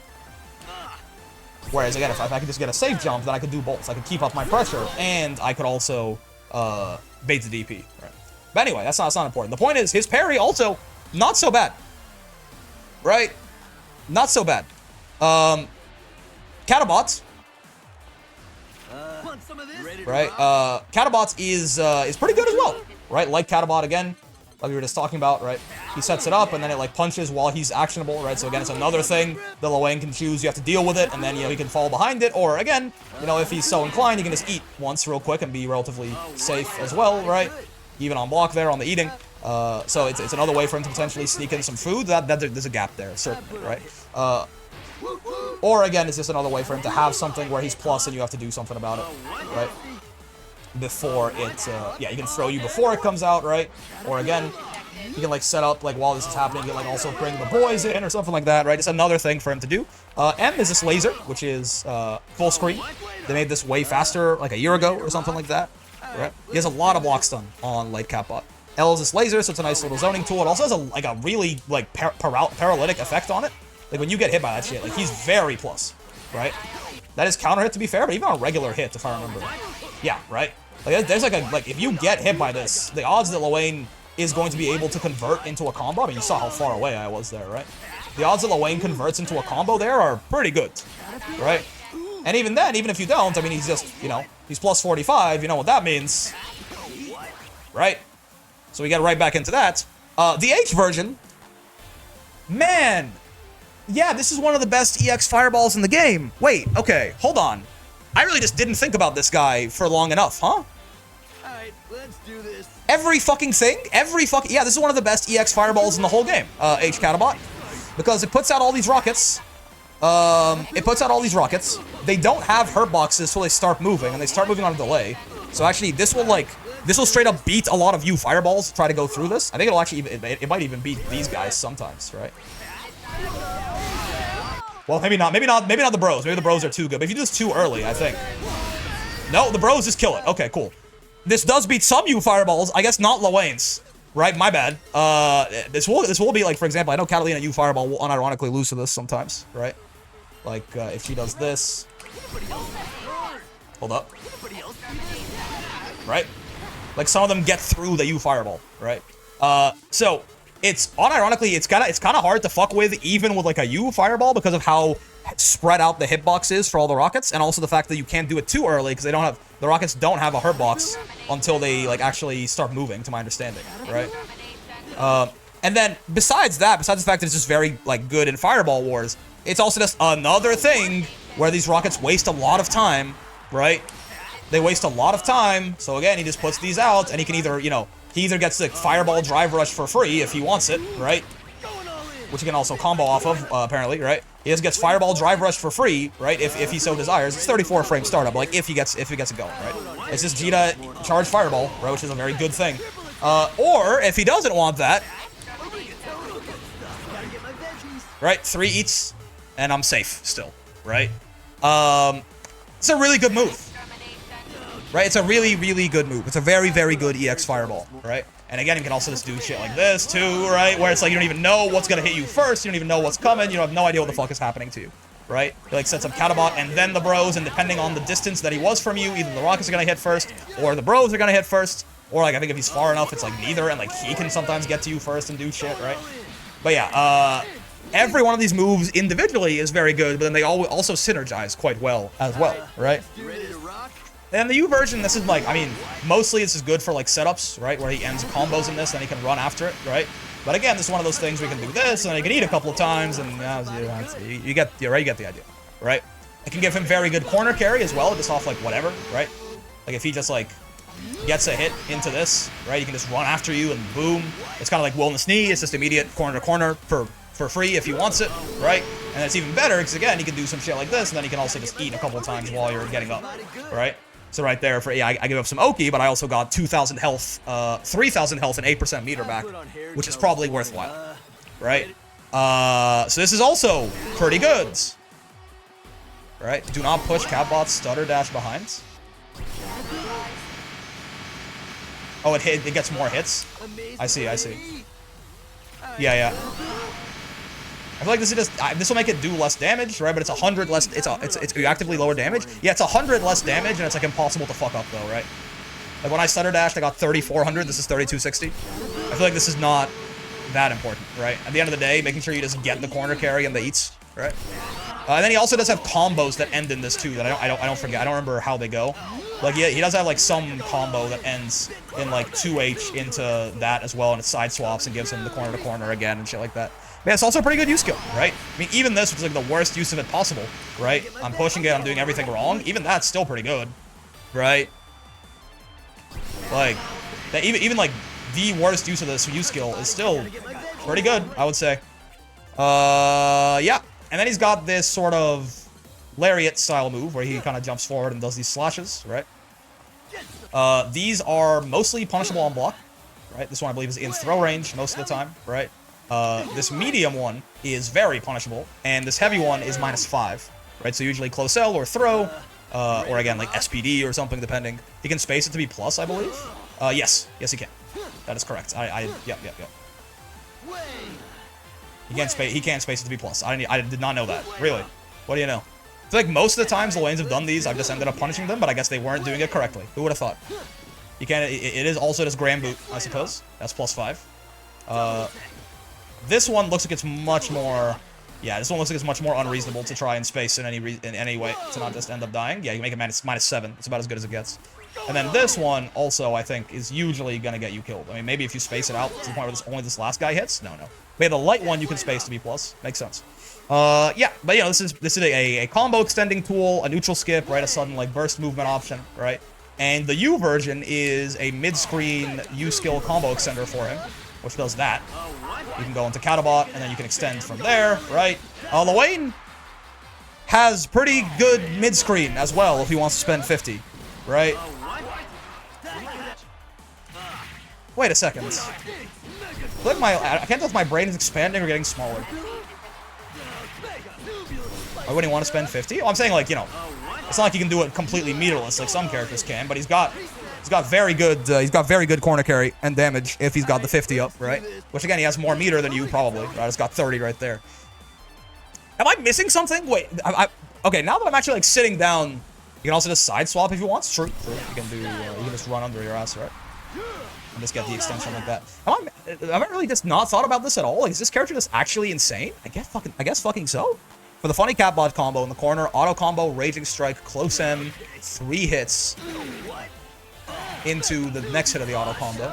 Whereas, again, if I could just get a safe jump, then I could do both. I could keep up my pressure, and I could also bait the DP, right? But anyway, that's not important. The point is, his parry also... not so bad, right? Not so bad. Catabots, right? Catabots is pretty good as well, right? Like Catabot again, like we were just talking about, right? He sets it up and then it like punches while he's actionable, right? So again, it's another thing that Lowain can choose. You have to deal with it, and then he can fall behind it, or again, if he's so inclined, he can just eat once real quick and be relatively safe as well, right? Even on block there on the eating. So it's another way for him to potentially sneak in some food. There's a gap there, certainly, right? Or again, it's just another way for him to have something where he's plus and you have to do something about it, right? Before it, he can throw you before it comes out, right? Or again, he can like set up like while this is happening, he can like also bring the boys in or something like that, right? It's another thing for him to do. M is this laser, which is full screen. They made this way faster like a year ago or something like that, right? He has a lot of block stun on light Catbot. L is this laser, so it's a nice little zoning tool. It also has a really like paralytic effect on it. Like when you get hit by that shit, like he's very plus, right? That is counter hit to be fair, but even on a regular hit, if I remember. Yeah, right? Like there's like if you get hit by this, the odds that Lowain is going to be able to convert into a combo, I mean, you saw how far away I was there, right? The odds that Lowain converts into a combo there are pretty good, right? And even then, even if you don't, I mean, he's just, you know, he's plus 45, you know what that means, right? So we get right back into that. The H version, man, yeah, this is one of the best EX fireballs in the game. Wait, okay, hold on. I really just didn't think about this guy for long enough, huh? Alright, let's do this. Every fucking thing, yeah, this is one of the best EX fireballs in the whole game, H Catabot. Because it puts out all these rockets. They don't have hurt boxes till they start moving, and they start moving on a delay. So actually, this will straight up beat a lot of you fireballs to try to go through this. I think it'll actually, it might even beat these guys sometimes, right? Well, maybe not the bros. Maybe the bros are too good. But if you do this too early, I think. No, the bros just kill it. Okay, cool. This does beat some you fireballs. I guess not Lowain's. Right, my bad. This will be like, for example, I know Catalina U Fireball will unironically lose to this sometimes, right? Like, if she does this. Hold up. Right? Like, some of them get through the U Fireball, right? So, it's, unironically, it's kind of hard to fuck with, even with, like, a U Fireball, because of how spread out the hitbox is for all the rockets, and also the fact that you can't do it too early, because the rockets don't have a hurt box until they, like, actually start moving, to my understanding, right? And then, besides the fact that it's just very, like, good in Fireball Wars, it's also just another thing where these rockets waste a lot of time, right? They waste a lot of time, so again, he just puts these out, and he can either, you know, he either gets the Fireball Drive Rush for free if he wants it, right? Which he can also combo off of, apparently, right? He just gets Fireball Drive Rush for free, right? If he so desires. It's 34 frame startup, like if he gets it going, right? It's just Vegeta charge Fireball, right? Which is a very good thing. Or if he doesn't want that, right? 3 eats, and I'm safe still, right? It's a really good move, right? It's a really, really good move. It's a very, very good EX Fireball, right? And again, you can also just do shit like this, too, right? Where it's like, you don't even know what's gonna hit you first, you don't even know what's coming, you have no idea what the fuck is happening to you, right? He, like, sets up Catabot and then the bros, and depending on the distance that he was from you, either the rockets are gonna hit first, or the bros are gonna hit first, or, like, I think if he's far enough, it's, like, neither, and, like, he can sometimes get to you first and do shit, right? But, yeah, every one of these moves individually is very good, but then they all also synergize quite well, as well, right? And the U version, this is like, I mean, mostly this is good for like setups, right? Where he ends combos in this, then he can run after it, right? But again, this is one of those things where you can do this, and then he can eat a couple of times, and you get the idea, right? I can give him very good corner carry as well, just off like whatever, right? Like if he just like gets a hit into this, right? He can just run after you and boom. It's kind of like Wellness Knee. It's just immediate corner to corner for free if he wants it, right? And it's even better because again, he can do some shit like this, and then he can also just eat a couple of times while you're getting up, right? So right there, I give up some Oki, but I also got 2,000 health, 3,000 health, and 8% meter back, which is probably worthwhile, right? So this is also pretty good, right? Do not push Catbot's stutter dash behind. Oh, it gets more hits. I see. Yeah. I feel like this is just, this will make it do less damage, right? But it's 100 less, it's actively lower damage. Yeah, it's 100 less damage, and it's like impossible to fuck up though, right? Like when I stutter dashed, I got 3,400. This is 3,260. I feel like this is not that important, right? At the end of the day, making sure you just get the corner carry and the eats, right? And then he also does have combos that end in this too that I don't forget. I don't remember how they go. Like he does have like some combo that ends in like 2H into that as well, and it side swaps and gives him the corner to corner again and shit like that. Man, it's also a pretty good use skill, right? I mean, even this, which is like the worst use of it possible, right? I'm pushing it, I'm doing everything wrong. Even that's still pretty good, right? Like, that even like the worst use of this use skill is still pretty good, I would say. Yeah. And then he's got this sort of Lariat style move where he kind of jumps forward and does these slashes, right? These are mostly punishable on block, right? This one I believe is in throw range most of the time, right? This medium one is very punishable, and this heavy one is -5, right? So usually close L or throw, or again, like SPD or something, depending. He can space it to be plus, I believe. Yes, he can. That is correct. Yep. Wait. He can't space it to B+. I did not know that. Really? What do you know? I feel like most of the times the Lowains have done these, I've just ended up punishing them, but I guess they weren't doing it correctly. Who would have thought? You can't. It is also just Grand Boot, I suppose. That's +5. This one looks like it's much more. Yeah, this one looks like it's much more unreasonable to try and space in any way to not just end up dying. Yeah, you make it -7. It's about as good as it gets. And then this one also, I think, is usually gonna get you killed. I mean, maybe if you space it out to the point where only this last guy hits. No. But yeah, the light one you can space to B+. Makes sense. Yeah, but you know, this is a combo extending tool, a neutral skip, right? A sudden like burst movement option, right? And the U version is a mid-screen U skill combo extender for him, which does that. You can go into Catabot, and then you can extend from there, right? Lowain has pretty good mid-screen as well if he wants to spend 50, right? Wait a second. I can't tell if my brain is expanding or getting smaller. Why wouldn't he want to spend 50? Well, I'm saying, like, you know, it's not like you can do it completely meterless like some characters can, but he's got very good corner carry and damage if he's got the 50 up, right? Which again, he has more meter than you probably. Right? It's got 30 right there. Am I missing something? Wait, okay. Now that I'm actually like sitting down, you can also just side swap if you want. True. You can do. You can just run under your ass, right? And just get the extension like that. Have I really just not thought about this at all? Like, is this character just actually insane? I guess fucking so. For the funny Catbot combo in the corner, auto combo, Raging Strike, close M, 3 hits into the next hit of the auto combo.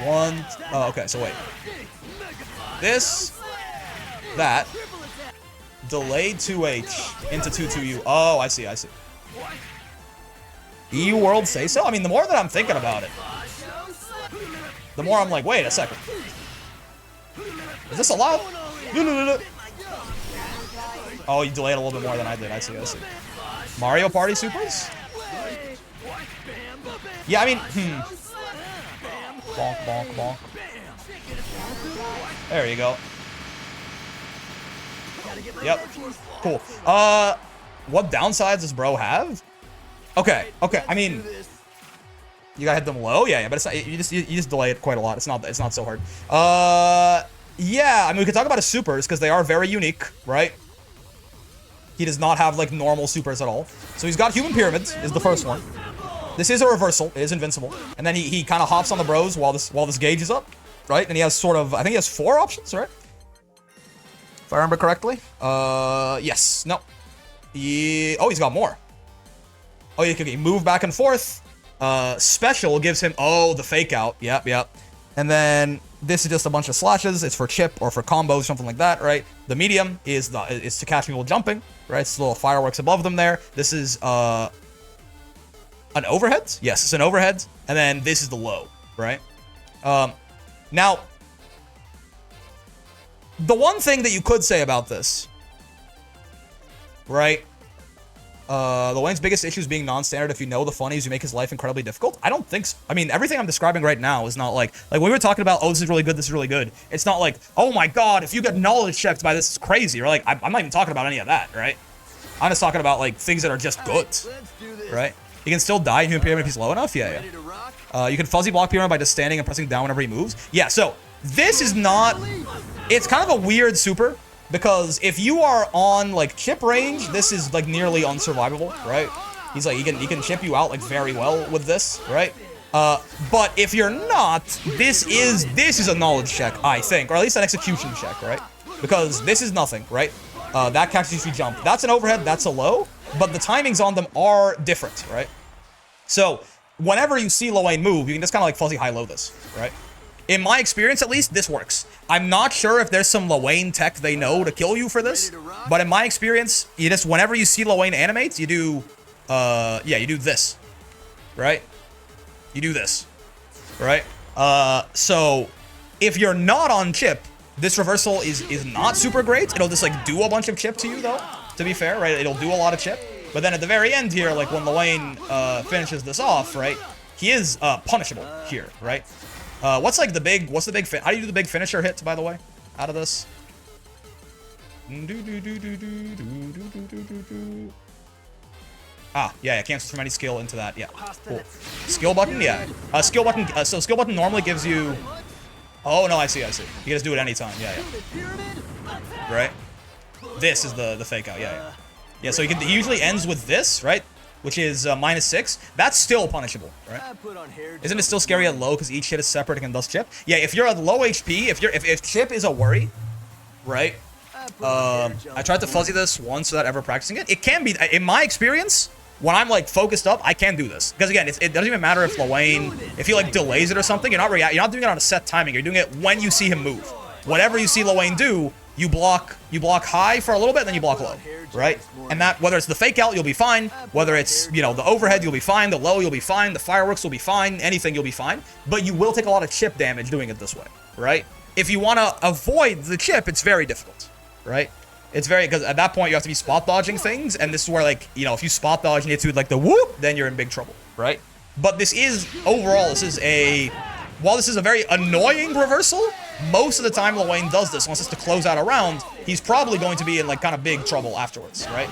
One. Oh, okay. So wait. This, that, delayed 2H into 2-2U. Oh, I see. EU World say so? I mean, the more that I'm thinking about it, the more I'm like, wait a second. Is this allowed? Oh, you delayed a little bit more than I did. I see. Mario Party Supers? Yeah, I mean, Bonk. There you go. Yep. Cool. What downsides does bro have? Okay. I mean, you gotta hit them low. Yeah, but it's not, you just delay it quite a lot. It's not so hard. Yeah, I mean, we could talk about his supers because they are very unique, right? He does not have like normal supers at all. So he's got Human Pyramids is the first one. This is a reversal. It is invincible. And then he kind of hops on the bros while this gauge is up, right? And he has sort of, I think he has 4 options, right? If I remember correctly. Yes. No. Oh, he's got more. Oh, you can move back and forth. Special gives him, the fake out. Yep. And then this is just a bunch of slashes. It's for chip or for combos, something like that, right? The medium is to catch people jumping, right? It's little fireworks above them there. This is an overhead? Yes, it's an overhead. And then this is the low, right? Now, the one thing that you could say about this, right? Lowain's biggest issue is being non-standard. If you know the funnies, you make his life incredibly difficult. I don't think so. I mean, everything I'm describing right now is not like when we were talking about, this is really good, this is really good. It's not like, oh my god, if you get knowledge checked by this, it's crazy. Or like, I'm not even talking about any of that, right? I'm just talking about like things that are just good, right? He can still die in Human Pyramid if he's low enough. Yeah. You can fuzzy block Pyramid by just standing and pressing down whenever he moves. Yeah, so this is not. It's kind of a weird super. Because if you are on like chip range, this is like nearly unsurvivable, right? He's like he can chip you out like very well with this, right? But if you're not, this is a knowledge check, I think, or at least an execution check, right? Because this is nothing, right? That catches you if you jump. That's an overhead, that's a low, but the timings on them are different, right? So whenever you see Lowain move, you can just kind of like fuzzy high-low this, right? In my experience, at least, this works. I'm not sure if there's some Lowain tech they know to kill you for this, but in my experience, you just, whenever you see Lowain animates, you do, you do this, right? You do this, right? So, if you're not on chip, this reversal is not super great. It'll just, like, do a bunch of chip to you, though, to be fair, right? It'll do a lot of chip. But then at the very end here, like, when Lowain, finishes this off, right? He is, punishable here, right? What's the big how do you do the big finisher hit, by the way, out of this? Ah, yeah, cancels from any skill into that. Yeah, cool. Skill button, yeah. Skill button. So skill button normally gives you. Oh no, I see. You can just do it anytime. Yeah. Right. This is the fake out. Yeah. Yeah. So he usually ends with this, right? Which is -6. That's still punishable, right? Isn't it still scary at low because each hit is separate and can thus chip? Yeah. If you're at low HP, if chip is a worry, right? I tried to fuzzy this once without ever practicing it. It can be, in my experience, when I'm like focused up, I can do this. Because again, it doesn't even matter if Lowain, if he like delays it or something, you're not doing it on a set timing. You're doing it when you see him move. Whatever you see Lowain do, you block high for a little bit, then you block low, right? And that, whether it's the fake out, you'll be fine. Whether it's, you know, the overhead, you'll be fine. The low, you'll be fine. The fireworks will be fine. Anything, you'll be fine. But you will take a lot of chip damage doing it this way, right? If you want to avoid the chip, it's very difficult, right? It's very, because at that point you have to be spot dodging things, and this is where, like, you know, if you spot dodge and hit with like the whoop, then you're in big trouble, right? But this is, overall, while this is a very annoying reversal, most of the time Lowain does this, once it's to close out a round, he's probably going to be in like kind of big trouble afterwards, right?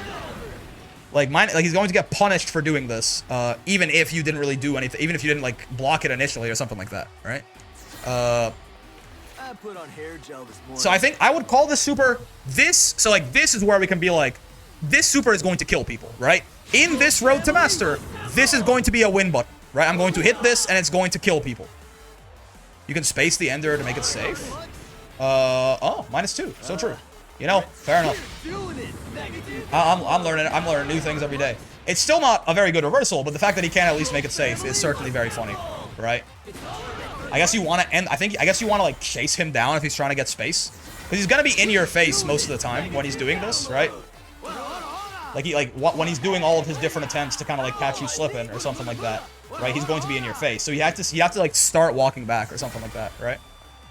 Like he's going to get punished for doing this, even if you didn't really do anything, even if you didn't like block it initially or something like that, right? I put on hair gel this morning. So I think I would call this super this. So like this is where we can be like, this super is going to kill people, right? In this road to master, this is going to be a win button, right? I'm going to hit this and it's going to kill people. You can space the ender to make it safe. Oh, -2. So true. You know, fair enough. I'm learning new things every day. It's still not a very good reversal, but the fact that he can at least make it safe is certainly very funny, right? I guess you want to end. I guess you want to like chase him down if he's trying to get space, because he's gonna be in your face most of the time when he's doing this, right? Like when he's doing all of his different attempts to kind of like catch you slipping or something like that, right? He's going to be in your face, so you have to like start walking back or something like that, right?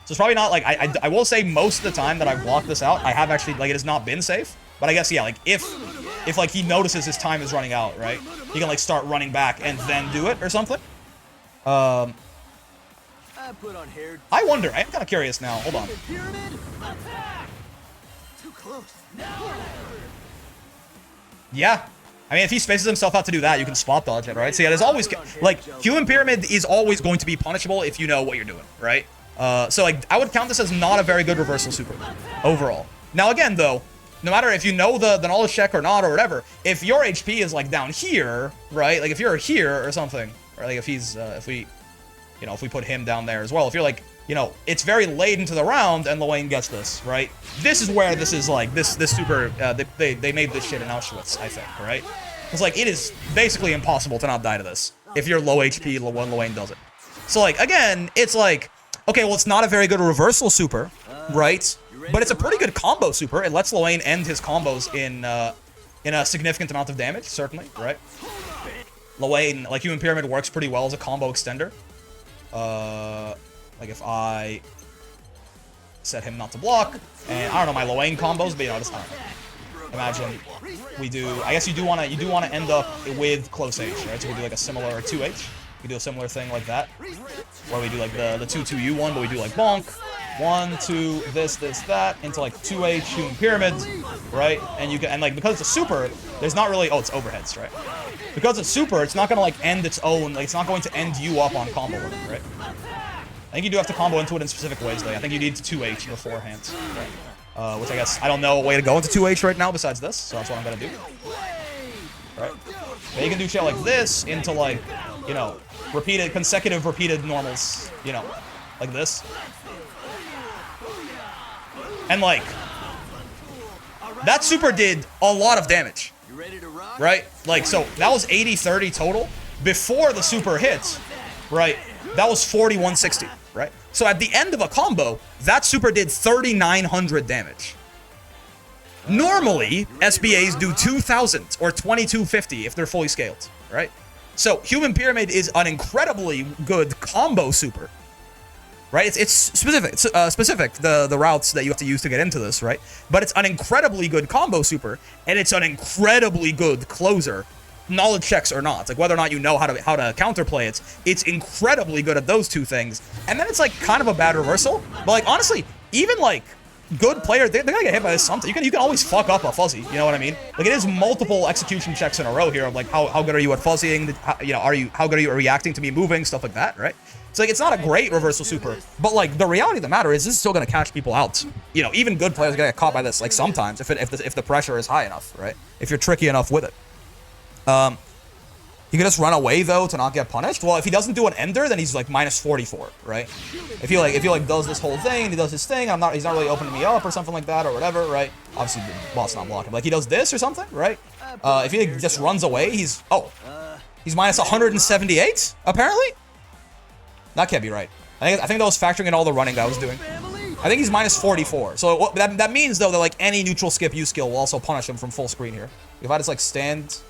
So it's probably not like I will say most of the time that I've blocked this out, I have actually like it has not been safe. But I guess yeah, like if like he notices his time is running out, right? He can like start running back and then do it or something. I wonder. I am kind of curious now. Hold on. Too close. Yeah. I mean, if he spaces himself out to do that, you can spot dodge it, right? So yeah, there's always, like, Human Pyramid is always going to be punishable if you know what you're doing, right? So, like, I would count this as not a very good reversal super, overall. Now, again, though, no matter if you know the knowledge check or not or whatever, if your HP is, like, down here, right? Like, if you're here or something, or, like, if he's, if we put him down there as well, if you're, like, you know, it's very late into the round and Lowain gets this, right? This is where this is like, this super, they made this shit in Auschwitz, I think, right? It's like, it is basically impossible to not die to this if you're low HP when Lowain does it. So like, again, it's like, okay, well, it's not a very good reversal super, right? But it's a pretty good combo super. It lets Lowain end his combos in a significant amount of damage, certainly, right? Lowain, like Human Pyramid works pretty well as a combo extender. Like if I set him not to block, and I don't know my Lowain combos, but you know, just imagine we do. I guess you do want to end up with close H, right? So we do like a similar 2H. We do a similar thing like that, where we do like the 2-2-U one, but we do like bonk, 1, 2, this, that, into like 2H Human Pyramids, right? And you can, and like because it's a super, there's not really, oh, it's overheads, right? Because it's super, it's not gonna like end its own, like it's not going to end you up on combo with it, right? I think you do have to combo into it in specific ways, though. I think you need to 2H beforehand, right? Which I guess I don't know a way to go into 2H right now besides this, so that's what I'm gonna do. Right? But you can do shit like this into like, you know, consecutive repeated normals, you know, like this. And like, that super did a lot of damage, right? Like, so that was 80-30 total. Before the super hit, right, that was 4160, right? So at the end of a combo, that super did 3,900 damage. Normally, SBAs do 2,000 or 2,250 if they're fully scaled, right? So Human Pyramid is an incredibly good combo super, right? It's specific. It's specific, the routes that you have to use to get into this, right? But it's an incredibly good combo super, and it's an incredibly good closer, knowledge checks or not. It's like whether or not you know how to counterplay it, it's incredibly good at those two things. And then it's like kind of a bad reversal. But like honestly, even like good players, they're gonna get hit by this something. You can always fuck up a fuzzy, you know what I mean? Like, it is multiple execution checks in a row here of like, how good are you at fuzzying? How good are you at reacting to me moving? Stuff like that, right? So like, it's not a great reversal super, but like, the reality of the matter is this is still gonna catch people out. You know, even good players are gonna get caught by this, like sometimes, if the pressure is high enough, right? If you're tricky enough with it. He can just run away though to not get punished. Well, if he doesn't do an ender, then he's like minus 44, right? If he does this whole thing and he does his thing, he's not really opening me up or something like that or whatever, right? Obviously the boss not blocking. Like he does this or something, right? If he just runs away, he's minus 178 apparently. That can't be right. I think that was factoring in all the running that I was doing. I think he's minus 44. So that means though that like any neutral skip U skill will also punish him from full screen here. If I just like stand.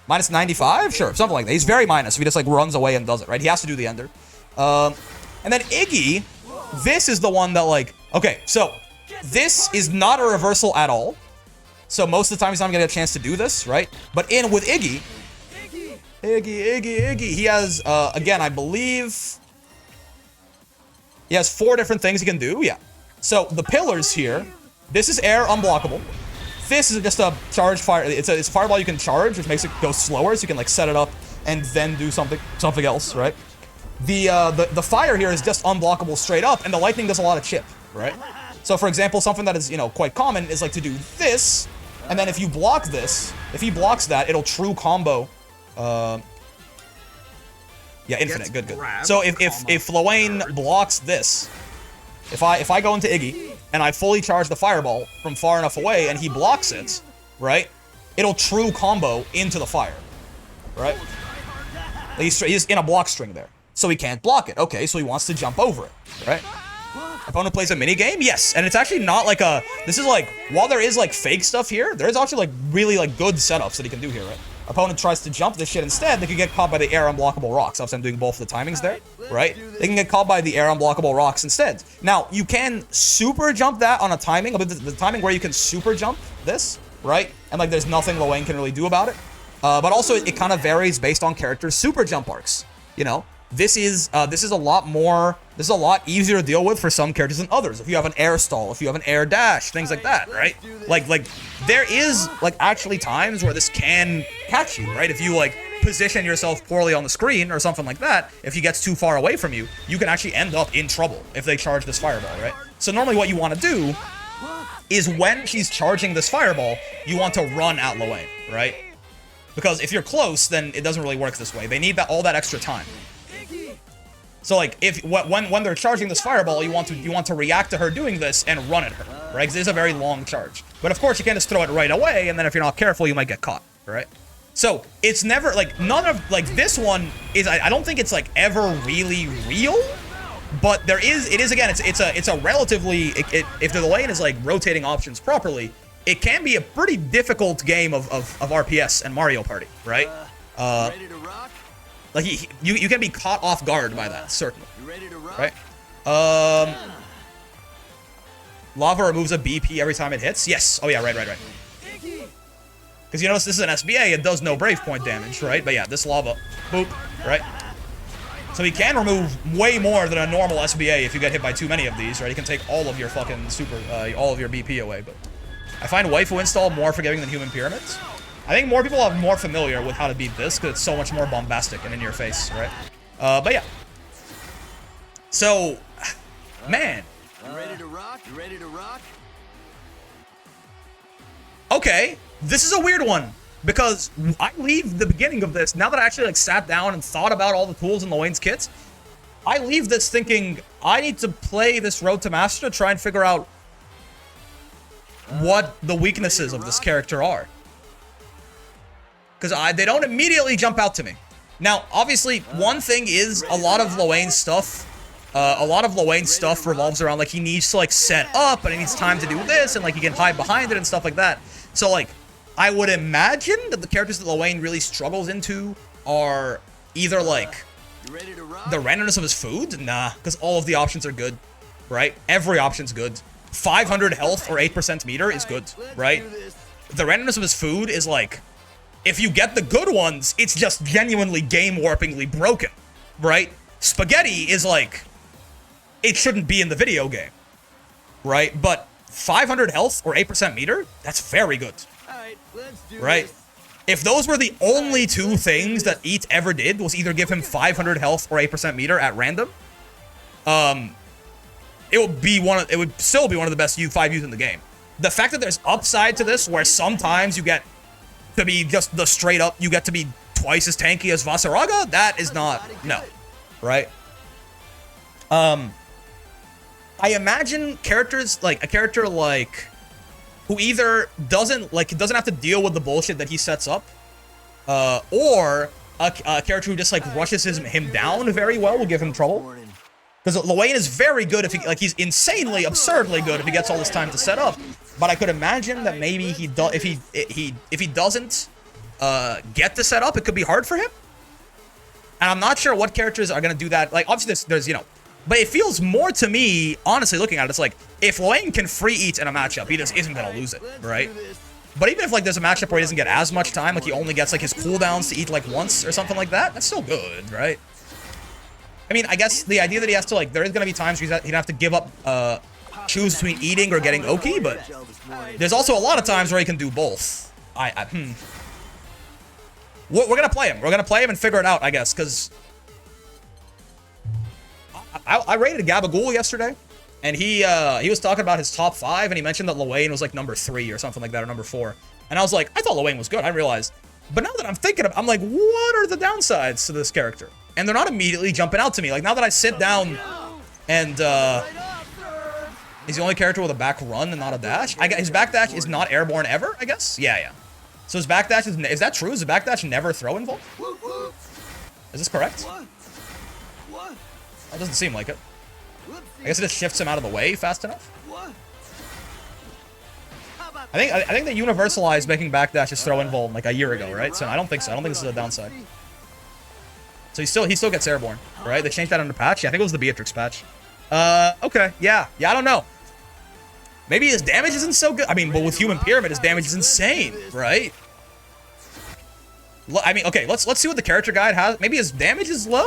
Minus 95? Sure, something like that. He's very minus if he just like runs away and does it, right? He has to do the ender. And then Iggy, this is the one that like, okay, so this is not a reversal at all. So most of the time he's not gonna get a chance to do this, right? But with Iggy, he has, again, I believe, he has 4 different things he can do, yeah. So the pillars here, this is air unblockable. This is just a charge fire. It's a fireball you can charge, which makes it go slower, so you can like set it up and then do something else, right? The fire here is just unblockable straight up, and the lightning does a lot of chip, right? So for example, something that is, you know, quite common is like to do this, and then if you block this, if he blocks that, it'll true combo. Yeah, infinite, good. So if Lowain blocks this, if I go into Iggy and I fully charge the fireball from far enough away and he blocks it, right? It'll true combo into the fire, right? He's in a block string there, so he can't block it. Okay, so he wants to jump over it, right? Opponent plays a mini game, yes, and it's actually not like a. This is like, while there is like fake stuff here, there is actually like really like good setups that he can do here, right? Opponent tries to jump this shit instead, they can get caught by the air unblockable rocks. Obviously, I'm doing both the timings there, right? They can get caught by the air unblockable rocks instead. Now, you can super jump that on a timing, but the timing where you can super jump this, right? And like, there's nothing Lowain can really do about it. But also, it kind of varies based on characters' super jump arcs. You know, this is a lot easier to deal with for some characters than others. If you have an air stall, if you have an air dash, things like that, right? Like there is like actually times where this can catch you, right? If you like position yourself poorly on the screen or something like that, if he gets too far away from you, you can actually end up in trouble if they charge this fireball, right? So normally what you want to do is when she's charging this fireball, you want to run at Lowain, right? Because if you're close, then it doesn't really work this way. They need all that extra time. So like, when they're charging this fireball, you want to react to her doing this and run at her, right? Because it is a very long charge. But of course, you can't just throw it right away, and then if you're not careful, you might get caught, right? So it's never like, none of like, this one is, I don't think it's like ever really real, but it is again, it's a relatively, if the Lowain is like rotating options properly, it can be a pretty difficult game of RPS and Mario Party, right? Like you can be caught off guard by that, certainly. Right? Lava removes a BP every time it hits. Yes. Oh yeah, right. Because you notice this is an SBA, it does no brave point damage, right? But yeah, this lava, boop, right? So he can remove way more than a normal SBA if you get hit by too many of these, right? He can take all of your fucking all of your BP away. But I find waifu install more forgiving than human pyramids. I think more people are more familiar with how to beat this because it's so much more bombastic and in your face, right? But yeah. So, man. You ready to rock? You ready to rock? Okay, this is a weird one because I leave the beginning of this, now that I actually like sat down and thought about all the tools in Lowain's kits, I leave this thinking I need to play this Road to Master to try and figure out what the weaknesses of this character are. Because they don't immediately jump out to me. Now, obviously, one thing is a lot of Lowain's stuff revolves around like he needs to like set up and he needs time to do this and like he can hide behind it and stuff like that. So like, I would imagine that the characters that Lowain really struggles into are either like the randomness of his food, nah, because all of the options are good, right? Every option's good. 500 health or 8% meter is good, right? The randomness of his food is like, if you get the good ones, it's just genuinely game-warpingly broken, right? Spaghetti is like, it shouldn't be in the video game, right? But 500 health or 8% meter, that's very good, Alright, let's do right? this. If those were the only two things that EAT ever did, was either give him 500 health or 8% meter at random, it would still be one of the best U5 U's in the game. The fact that there's upside to this, where sometimes you get to be just the straight up, you get to be twice as tanky as Vasaraga, that is not, no, right? I imagine characters, like, a character like, who either doesn't have to deal with the bullshit that he sets up, or a character who just, like, rushes him down very well will give him trouble. Because Lowain is very good if he, like, he's insanely, absurdly good if he gets all this time to set up. But I could imagine that maybe if he doesn't get to set up, it could be hard for him. And I'm not sure what characters are gonna do that. Like, obviously there's, you know, but it feels more to me, honestly, looking at it, it's like, if Lowain can free EAT in a matchup, he just isn't gonna lose it, right? But even if, like, there's a matchup where he doesn't get as much time, like, he only gets, like, his cooldowns to EAT, like, once or something like that, that's still good, right? I mean, I guess the idea that he has to, like, there is gonna be times where he'd have to give up, choose between eating or getting Oki, but there's also a lot of times where he can do both. We're gonna play him. We're gonna play him and figure it out, I guess, because I rated Gabagool yesterday, and he was talking about his top 5, and he mentioned that Lowain was like number 3 or something like that, or number 4. And I was like, I thought Lowain was good. I realized, but now that I'm thinking of, I'm like, what are the downsides to this character? And they're not immediately jumping out to me. Like, now that I sit down and he's the only character with a back run and not a dash. His back dash is not airborne ever, I guess. Yeah. So his back dash is that true? Is the back dash never throw involved? Is this correct? That doesn't seem like it. I guess it just shifts him out of the way fast enough. I think they universalized making backdashes throw involved like a year ago, right? So I don't think so. I don't think this is a downside. So he still gets airborne, right? They changed that on the patch. Yeah, I think it was the Beatrix patch. Okay, yeah, I don't know. Maybe his damage isn't so good. I mean, but with Human Pyramid, his damage is insane, right? I mean, okay, let's see what the character guide has. Maybe his damage is low?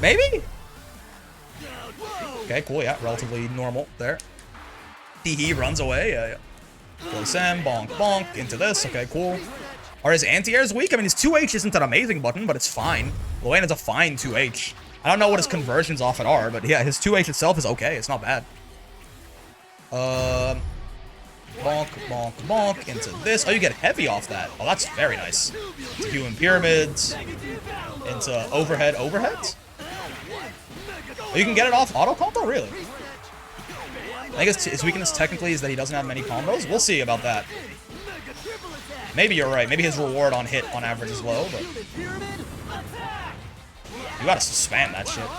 Maybe? Okay, cool, yeah, relatively normal there. He runs away, yeah. Go Sam, bonk, bonk, into this, okay, cool. Are his anti-airs weak? I mean, his 2H isn't an amazing button, but it's fine. Lowain is a fine 2H. I don't know what his conversions off it are, but yeah, his 2H itself is okay, it's not bad. Bonk, bonk, bonk, into this. Oh, you get heavy off that. Oh, that's very nice. Into Human Pyramids. Into overhead, overheads? Oh, you can get it off auto combo? Really? I guess his weakness technically is that he doesn't have many combos. We'll see about that. Maybe you're right. Maybe his reward on hit on average is low, but you gotta spam that shit.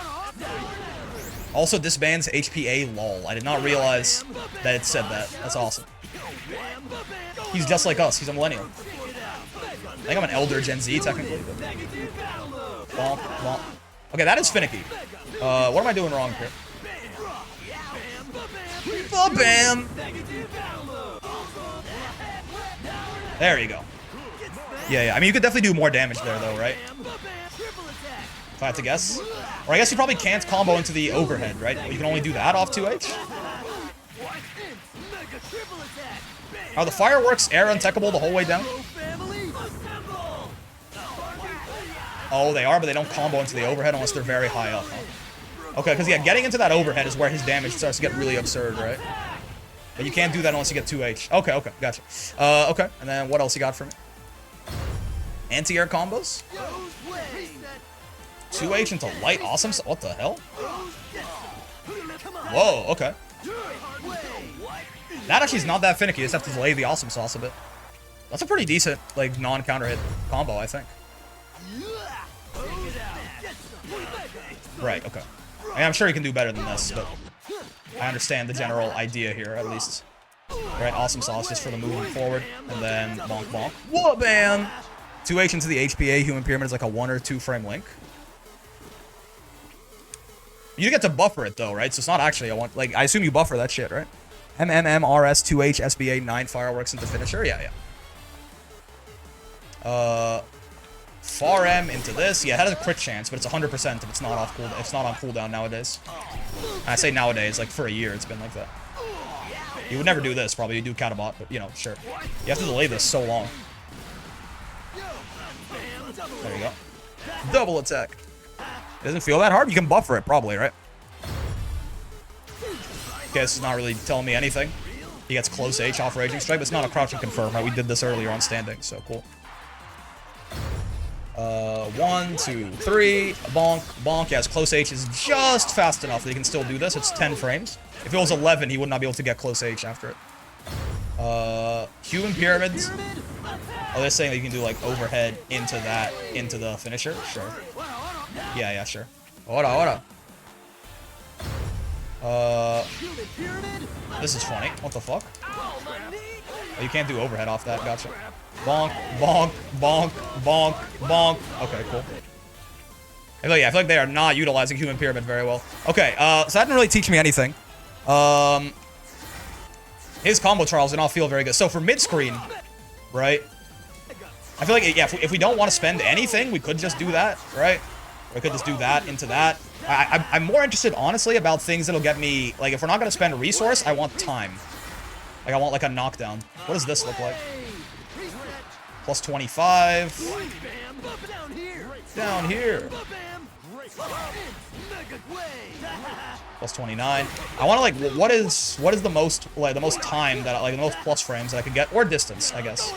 Also disbands HPA lol. I did not realize that it said that. That's awesome. He's just like us. He's a millennial. I think I'm an elder Gen Z technically. But... Bonk, bonk. Okay, that is finicky. What am I doing wrong here? Bam! There you go. Yeah. I mean, you could definitely do more damage there, though, right? If I had to guess. Or I guess you probably can't combo into the overhead, right? You can only do that off 2H. Are the fireworks air untechable the whole way down? Oh, they are, but they don't combo into the overhead unless they're very high up, huh? Okay, because, yeah, getting into that overhead is where his damage starts to get really absurd, right? But you can't do that unless you get 2H. Okay, gotcha. Okay, and then what else you got for me? Anti-air combos? 2H into light awesome. What the hell? Whoa, okay. That actually is not that finicky. You just have to delay the awesome sauce a bit. That's a pretty decent, like, non-counter hit combo, I think. Right, okay. I mean, I'm sure you can do better than this, but I understand the general idea here, at least. Right, awesome sauce just for the moving forward, and then bonk bonk. Whoa, bam! 2H into the HPA Human Pyramid is like a 1 or 2 frame link. You get to buffer it though, right? So it's not actually a 1. Like, I assume you buffer that shit, right? MMMRS 2H SBA 9 fireworks into finisher. Yeah. Far M into this. Yeah, it has a crit chance, but it's 100% if it's not off cooldown. It's not on cooldown nowadays. And I say nowadays, like for a year, it's been like that. You would never do this, probably. You do Catabot, but you know, sure. You have to delay this so long. There you go. Double attack. It doesn't feel that hard. You can buffer it, probably, right? Okay, this is not really telling me anything. He gets close H off Raging Strike, but it's not a crouch and confirm, right? We did this earlier on standing, so cool. 1, 2, 3, bonk, bonk. Yeah, his close H is just fast enough that he can still do this. It's 10 frames. If it was 11, he would not be able to get close H after it. Human Pyramids. Oh, they're saying that you can do, like, overhead into that, into the finisher? Sure. Yeah, sure. Ora. This is funny. What the fuck? Oh, you can't do overhead off that. Gotcha. Bonk, bonk, bonk, bonk, bonk. Okay, cool. I feel like they are not utilizing Human Pyramid very well. Okay, so that didn't really teach me anything. His combo trials did not feel very good. So for mid-screen, right? I feel like, yeah, if we don't want to spend anything, we could just do that, right? Or we could just do that into that. I'm more interested, honestly, about things that'll get me... Like, if we're not going to spend a resource, I want time. Like, I want, like, a knockdown. What does this look like? Plus 25. Down here. Plus 29. I want to, like, what is the most, like, the most time that, like, the most plus frames that I could get? Or distance, I guess.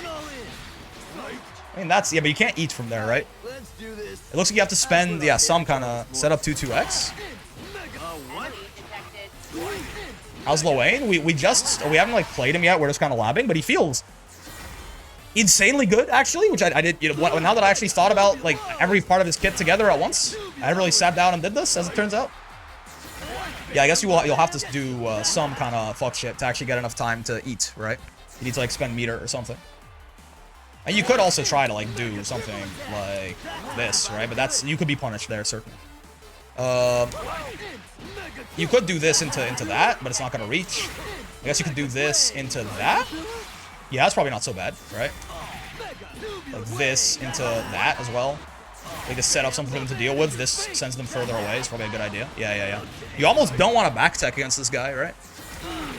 I mean, that's... Yeah, but you can't eat from there, right? It looks like you have to spend, yeah, some kind of setup 2-2x. How's Lowain? We haven't, like, played him yet. We're just kind of labbing, but he feels insanely good, actually, which I did, you know, now that I actually thought about, like, every part of his kit together at once. I really sat down and did this, as it turns out. Yeah, I guess you'll have to do some kind of fuck shit to actually get enough time to eat, right? You need to, like, spend meter or something. And you could also try to, like, do something like this, right? But that's... You could be punished there, certainly. You could do this into that, but it's not going to reach. I guess you could do this into that. Yeah, that's probably not so bad, right? Like this into that as well. Like, just set up something for them to deal with. This sends them further away. It's probably a good idea. Yeah. You almost don't want to back tech against this guy, right?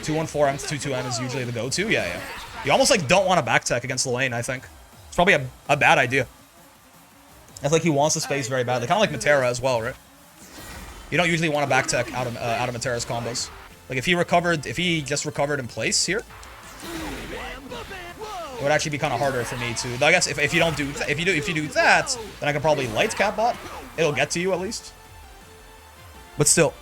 2-1-4M to 2-2M is usually the go-to. Yeah. You almost, like, don't want to back tech against Lowain, I think. It's probably a bad idea. I feel like he wants the space very badly. Kind of like Matera as well, right? You don't usually want to back tech out of Matera's combos. Like, if he just recovered in place here, it would actually be kind of harder for me to... I guess if you don't do... If you do that, then I can probably light Catbot. It'll get to you, at least. But still.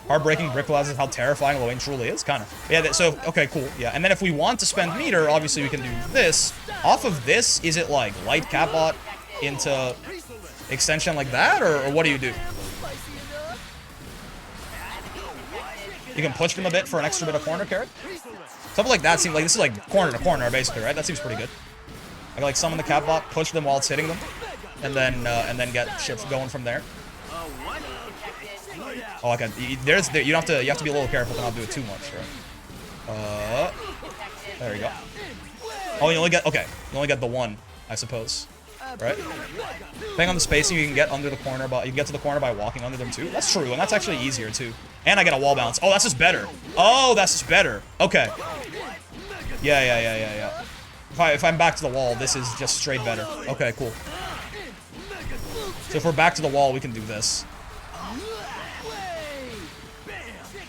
Heartbreaking Brickblast is how terrifying Lowain truly is, kind of. Yeah, so, okay, cool. Yeah, and then if we want to spend meter, obviously we can do this. Off of this, is it like light Catbot into extension like that, or what do you do? You can push them a bit for an extra bit of corner carry? Something like that seems like... This is like corner to corner, basically, right? That seems pretty good. I can, like, summon the Catbot, push them while it's hitting them, and then get shit going from there. Oh, okay. You have to be a little careful to not do it too much, right? There you go. Oh, you only get the one, I suppose. Right? Depending on the spacing, you can get under the corner, but you can get to the corner by walking under them too. That's true, and that's actually easier too. And I get a wall bounce. Oh, that's just better. Oh, that's just better. Okay. Yeah. If I'm back to the wall, this is just straight better. Okay, cool. So if we're back to the wall, we can do this.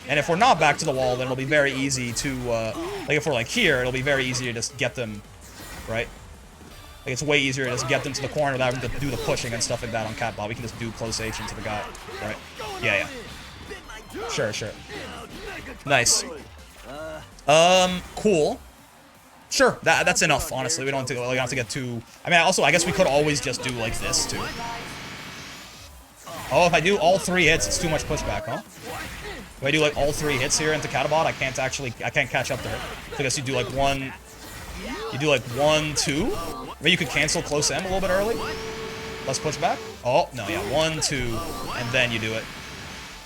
And if we're not back to the wall, then it'll be very easy to, like, if we're, like, here, it'll be very easy to just get them, right? Like, it's way easier to just get them to the corner without having to do the pushing and stuff like that on Catbot. We can just do close H into the guy, right? Yeah. Sure. Nice. Cool. Sure, that's enough, honestly. We don't have to get too... I mean, also, I guess we could always just do, like, this, too. Oh, if I do all 3 hits, it's too much pushback, huh? If I do, like, all 3 hits here into Catabot, I can't catch up to her. So I guess you do, like, 1... You do, like, 1, 2? Maybe you could cancel close M a little bit early? Less pushback? Oh, no, yeah, 1, 2, and then you do it.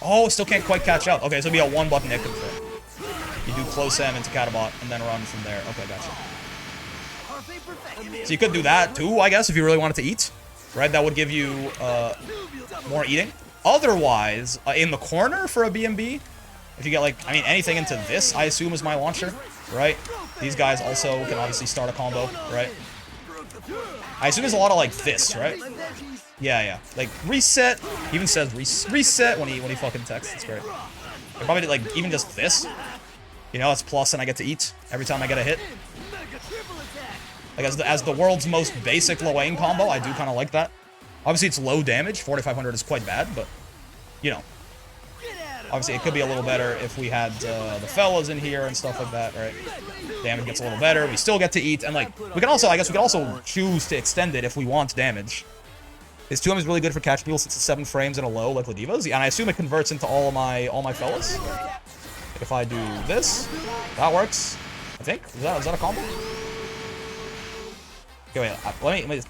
Oh, still can't quite catch up. Okay, so it'll be a 1-button hit confirm. You do close M into Catabot, and then run from there. Okay, gotcha. So you could do that too, I guess, if you really wanted to eat. Right? That would give you more eating. Otherwise, in the corner for a BMB, if you get, like, I mean, anything into this, I assume, is my launcher, right? These guys also can obviously start a combo, right? I assume there's a lot of, like, this, right? Yeah. Like, reset. He even says reset when he fucking texts. It's great. I probably did, like, even just this. You know, it's plus and I get to eat every time I get a hit. Like, as the world's most basic Lowain combo, I do kind of like that. Obviously, it's low damage. 4,500 is quite bad, but, you know. Obviously, it could be a little better if we had the fellas in here and stuff like that, right? Damage gets a little better. We still get to eat. And, like, we can also, I guess we can also choose to extend it if we want damage. His 2M is really good for catching people since it's 7 frames and a low, like Ladiva's. And I assume it converts into all my fellas. If I do this, that works. I think. Is that a combo? Okay, wait. Let me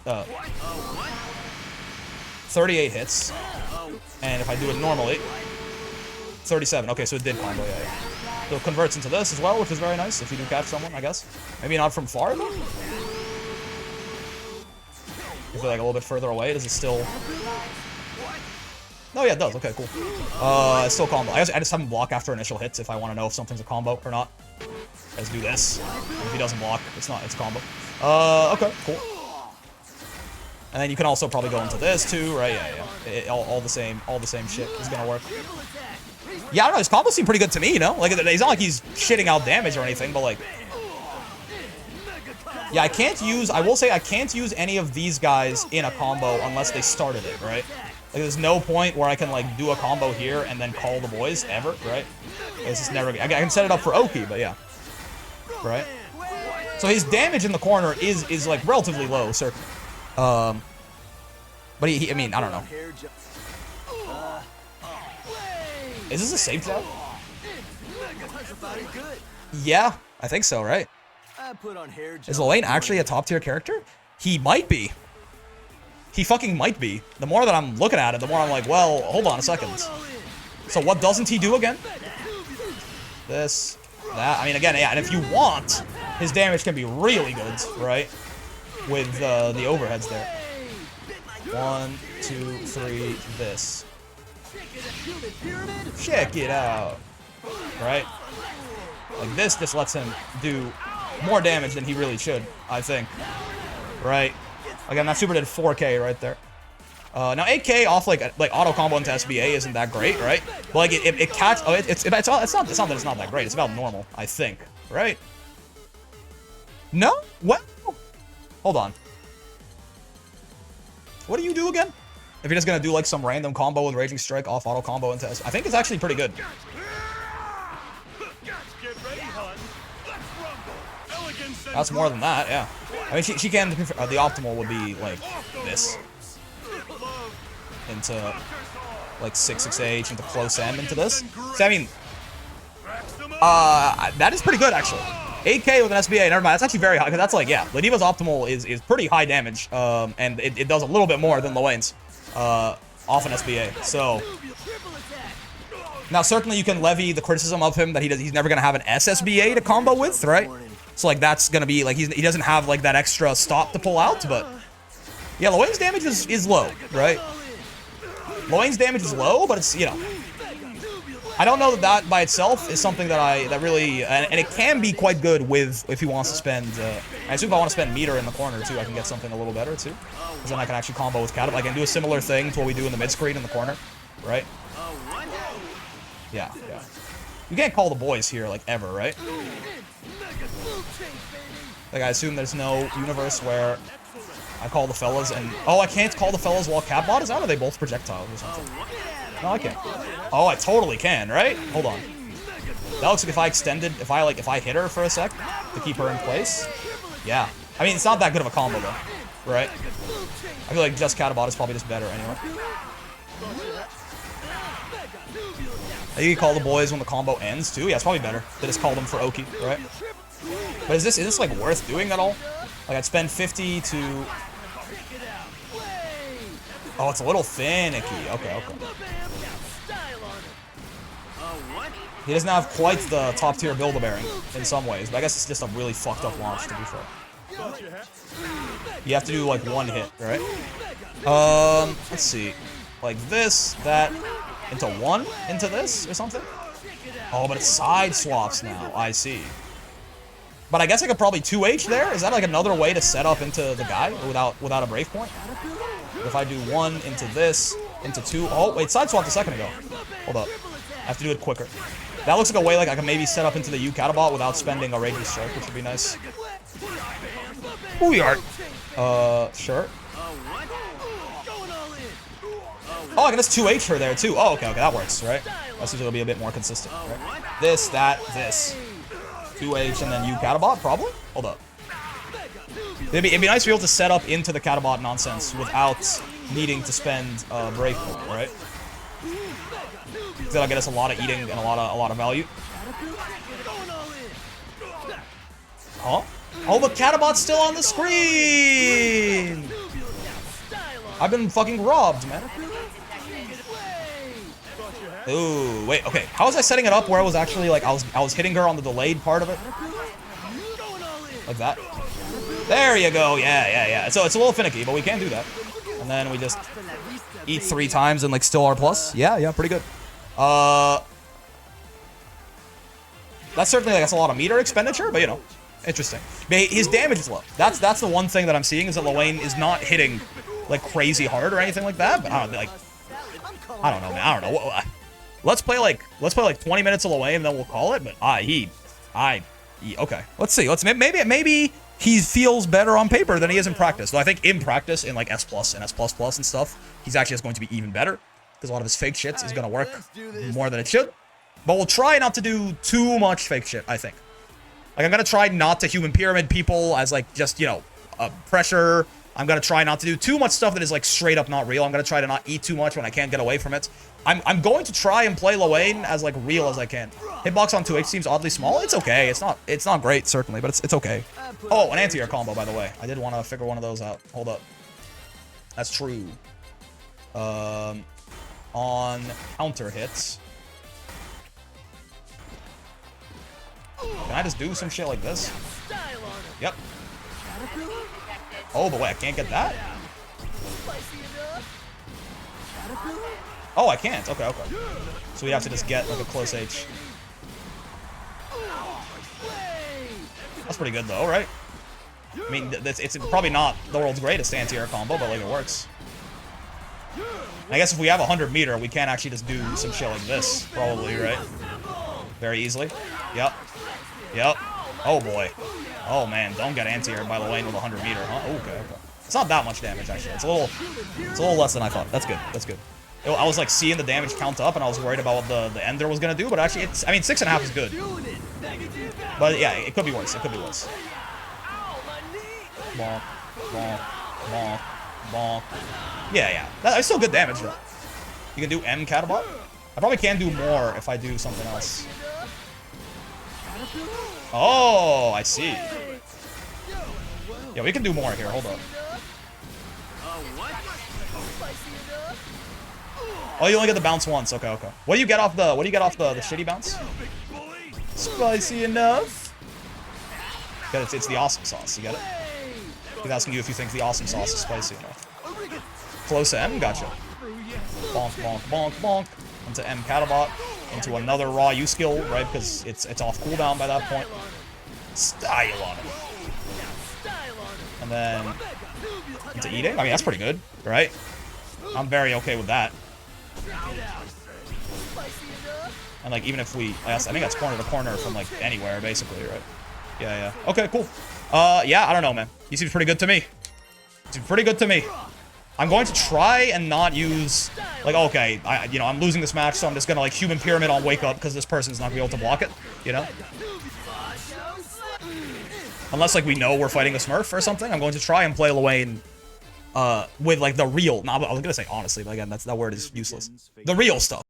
38 hits. And if I do it normally, 37. Okay, so it did combo, yeah. So it converts into this as well, which is very nice if you do catch someone, I guess. Maybe not from far, though? If they're like a little bit further away, does it still... Oh yeah, it does. Okay, cool. It's still combo. I just haven't block after initial hits if I want to know if something's a combo or not. Let's do this. If he doesn't block, it's a combo. Okay, cool. And then you can also probably go into this too, right? Yeah. All the same shit is gonna work. Yeah, I don't know. His combos seem pretty good to me, you know? Like, it's not like he's shitting out damage or anything, but like... Yeah, I will say I can't use any of these guys in a combo unless they started it, right? Like, there's no point where I can, like, do a combo here and then call the boys, ever, right? It's just never... I can set it up for Oki, but yeah. Right? So his damage in the corner is like, relatively low, certainly. But I mean, I don't know. Is this a safe job? Yeah, I think so, right? Is Lowain actually a top tier character? He might be. He fucking might be. The more that I'm looking at it, the more I'm like, well, hold on a second. So what doesn't he do again? This, that. I mean, again, yeah, and if you want, his damage can be really good, right? With the overheads there. 1, 2, 3, this. Check it out. Right? Like, this just lets him do more damage than he really should, I think. Right? Again, that super did 4K right there. Now 8K off like auto combo into SBA isn't that great, right? But like it catch. Oh, it's not that it's not that great. It's about normal, I think, right? No? What? Hold on. What do you do again? If you're just gonna do like some random combo with Raging Strike off auto combo into SBA, I think it's actually pretty good. That's more than that, yeah. I mean, she can, the optimal would be, like, this. Into, like, 6-6H, into close M, into this. So, I mean, that is pretty good, actually. 8K with an SBA, never mind, that's actually very high, because that's, like, yeah, Ladiva's optimal is pretty high damage, and it does a little bit more than Lowain's, off an SBA, so... Now, certainly you can levy the criticism of him that he's never going to have an SSBA to combo with, right? So, like, that's gonna be, like, he doesn't have, like, that extra stop to pull out, but... Yeah, Lowain's damage is low, right? Lowain's damage is low, but it's, you know... I don't know that by itself is something that really... And it can be quite good with, if he wants to spend... I assume if I want to spend meter in the corner, too, I can get something a little better, too. Because then I can actually combo with Catabots. I can do a similar thing to what we do in the mid-screen in the corner, right? Yeah. You can't call the boys here, like, ever, right? Like, I assume there's no universe where I call the fellas and... Oh, I can't call the fellas while Catbot is out? Or are they both projectiles or something? No, I can't. Oh, I totally can, right? Hold on. That looks like if I extended... If I hit her for a sec to keep her in place. Yeah. I mean, it's not that good of a combo, though. Right? I feel like just Catabot is probably just better anyway. You can call the boys when the combo ends, too. Yeah, it's probably better to just call them for Oki, right? But is this like worth doing at all? Like, I'd spend 50 to... Oh, it's a little finicky. Okay. He doesn't have quite the top tier Build-A-Bearing in some ways, but I guess it's just a really fucked up launch, to be fair. You have to do like one hit, right? Let's see. Like this, that, into one, into this, or something? Oh, but it side swaps now. I see. But I guess I could probably 2H there? Is that like another way to set up into the guy without a break point? If I do one into this, into two. Oh, wait, side swapped a second ago. Hold up. I have to do it quicker. That looks like a way like I can maybe set up into the U Catabot without spending a Raging Strike, which would be nice. Booyard. Sure. Oh, I can just 2H her there too. Oh, okay, that works, right? That seems like it'll be a bit more consistent, right? This, that, this. 2H and then U Catabot, probably? Hold up. It'd be nice to be able to set up into the Catabot nonsense without needing to spend break, right? That'll get us a lot of eating and a lot of value. Huh? Oh, but Catabot's still on the screen! I've been fucking robbed, man. Ooh, wait, okay. How was I setting it up where I was actually like I was hitting her on the delayed part of it? Like that. There you go. Yeah. So it's a little finicky, but we can do that. And then we just eat 3 times and like still R+. Yeah, pretty good. That's certainly, like, that's a lot of meter expenditure, but you know, interesting. But his damage is low. That's the one thing that I'm seeing is that Lowain is not hitting like crazy hard or anything like that. But I don't know, man. I don't know. Let's play like 20 minutes of Lowain and then we'll call it. But okay. Let's see. Maybe he feels better on paper than he is in practice. Though I think in practice, in like S+ and S++ and stuff, he's actually just going to be even better because a lot of his fake shits is going to work more than it should. But we'll try not to do too much fake shit, I think. Like, I'm going to try not to human pyramid people as, like, just, you know, pressure. I'm going to try not to do too much stuff that is, like, straight up not real. I'm going to try to not eat too much when I can't get away from it. I'm going to try and play Lowain as, like, real as I can. Hitbox on 2H seems oddly small. It's okay. It's not great, certainly, but it's okay. Oh, an anti-air combo, by the way. I did want to figure one of those out. Hold up. That's true. On counter hits. Can I just do some shit like this? Yep. Oh, but wait, I can't get that? Oh, I can't. Okay. So we have to just get, like, a close H. That's pretty good, though, right? I mean, it's probably not the world's greatest anti-air combo, but, like, it works. I guess if we have 100 meter, we can actually just do some shit like this, probably, right? Very easily. Yep. Oh, boy. Oh, man. Don't get anti-aired by Lowain with 100 meter, huh? Okay. It's not that much damage, actually. It's a little less than I thought. That's good. I was, like, seeing the damage count up, and I was worried about what the Ender was going to do, but actually, I mean, 6.5 is good. But, yeah, it could be worse. Bonk. Yeah. That's still good damage, though. You can do M Catabot? I probably can do more if I do something else. Oh, I see. Yeah, we can do more here. Hold up. Oh, you only get the bounce once. Okay. What do you get off the shitty bounce? Spicy enough? Yeah, it's the awesome sauce. You get it? He's asking you if you think the awesome sauce is spicy enough. Close M, gotcha. Bonk. Into M Catabot. Into another raw U skill, right? Because it's off cooldown by that point. Style on it. And then into eating. I mean, that's pretty good, right? I'm very okay with that. And like, even if I think that's corner to corner from like anywhere, basically, right? Yeah. Okay, cool. Yeah, I don't know, man. He seems pretty good to me. I'm going to try and not use, like, okay, I'm losing this match, so I'm just gonna, like, human pyramid on wake up because this person's not gonna be able to block it, you know? Unless, like, we know we're fighting a Smurf or something, I'm going to try and play Lowain, with, like, the real, I was gonna say honestly, but again, that word is useless. The real stuff.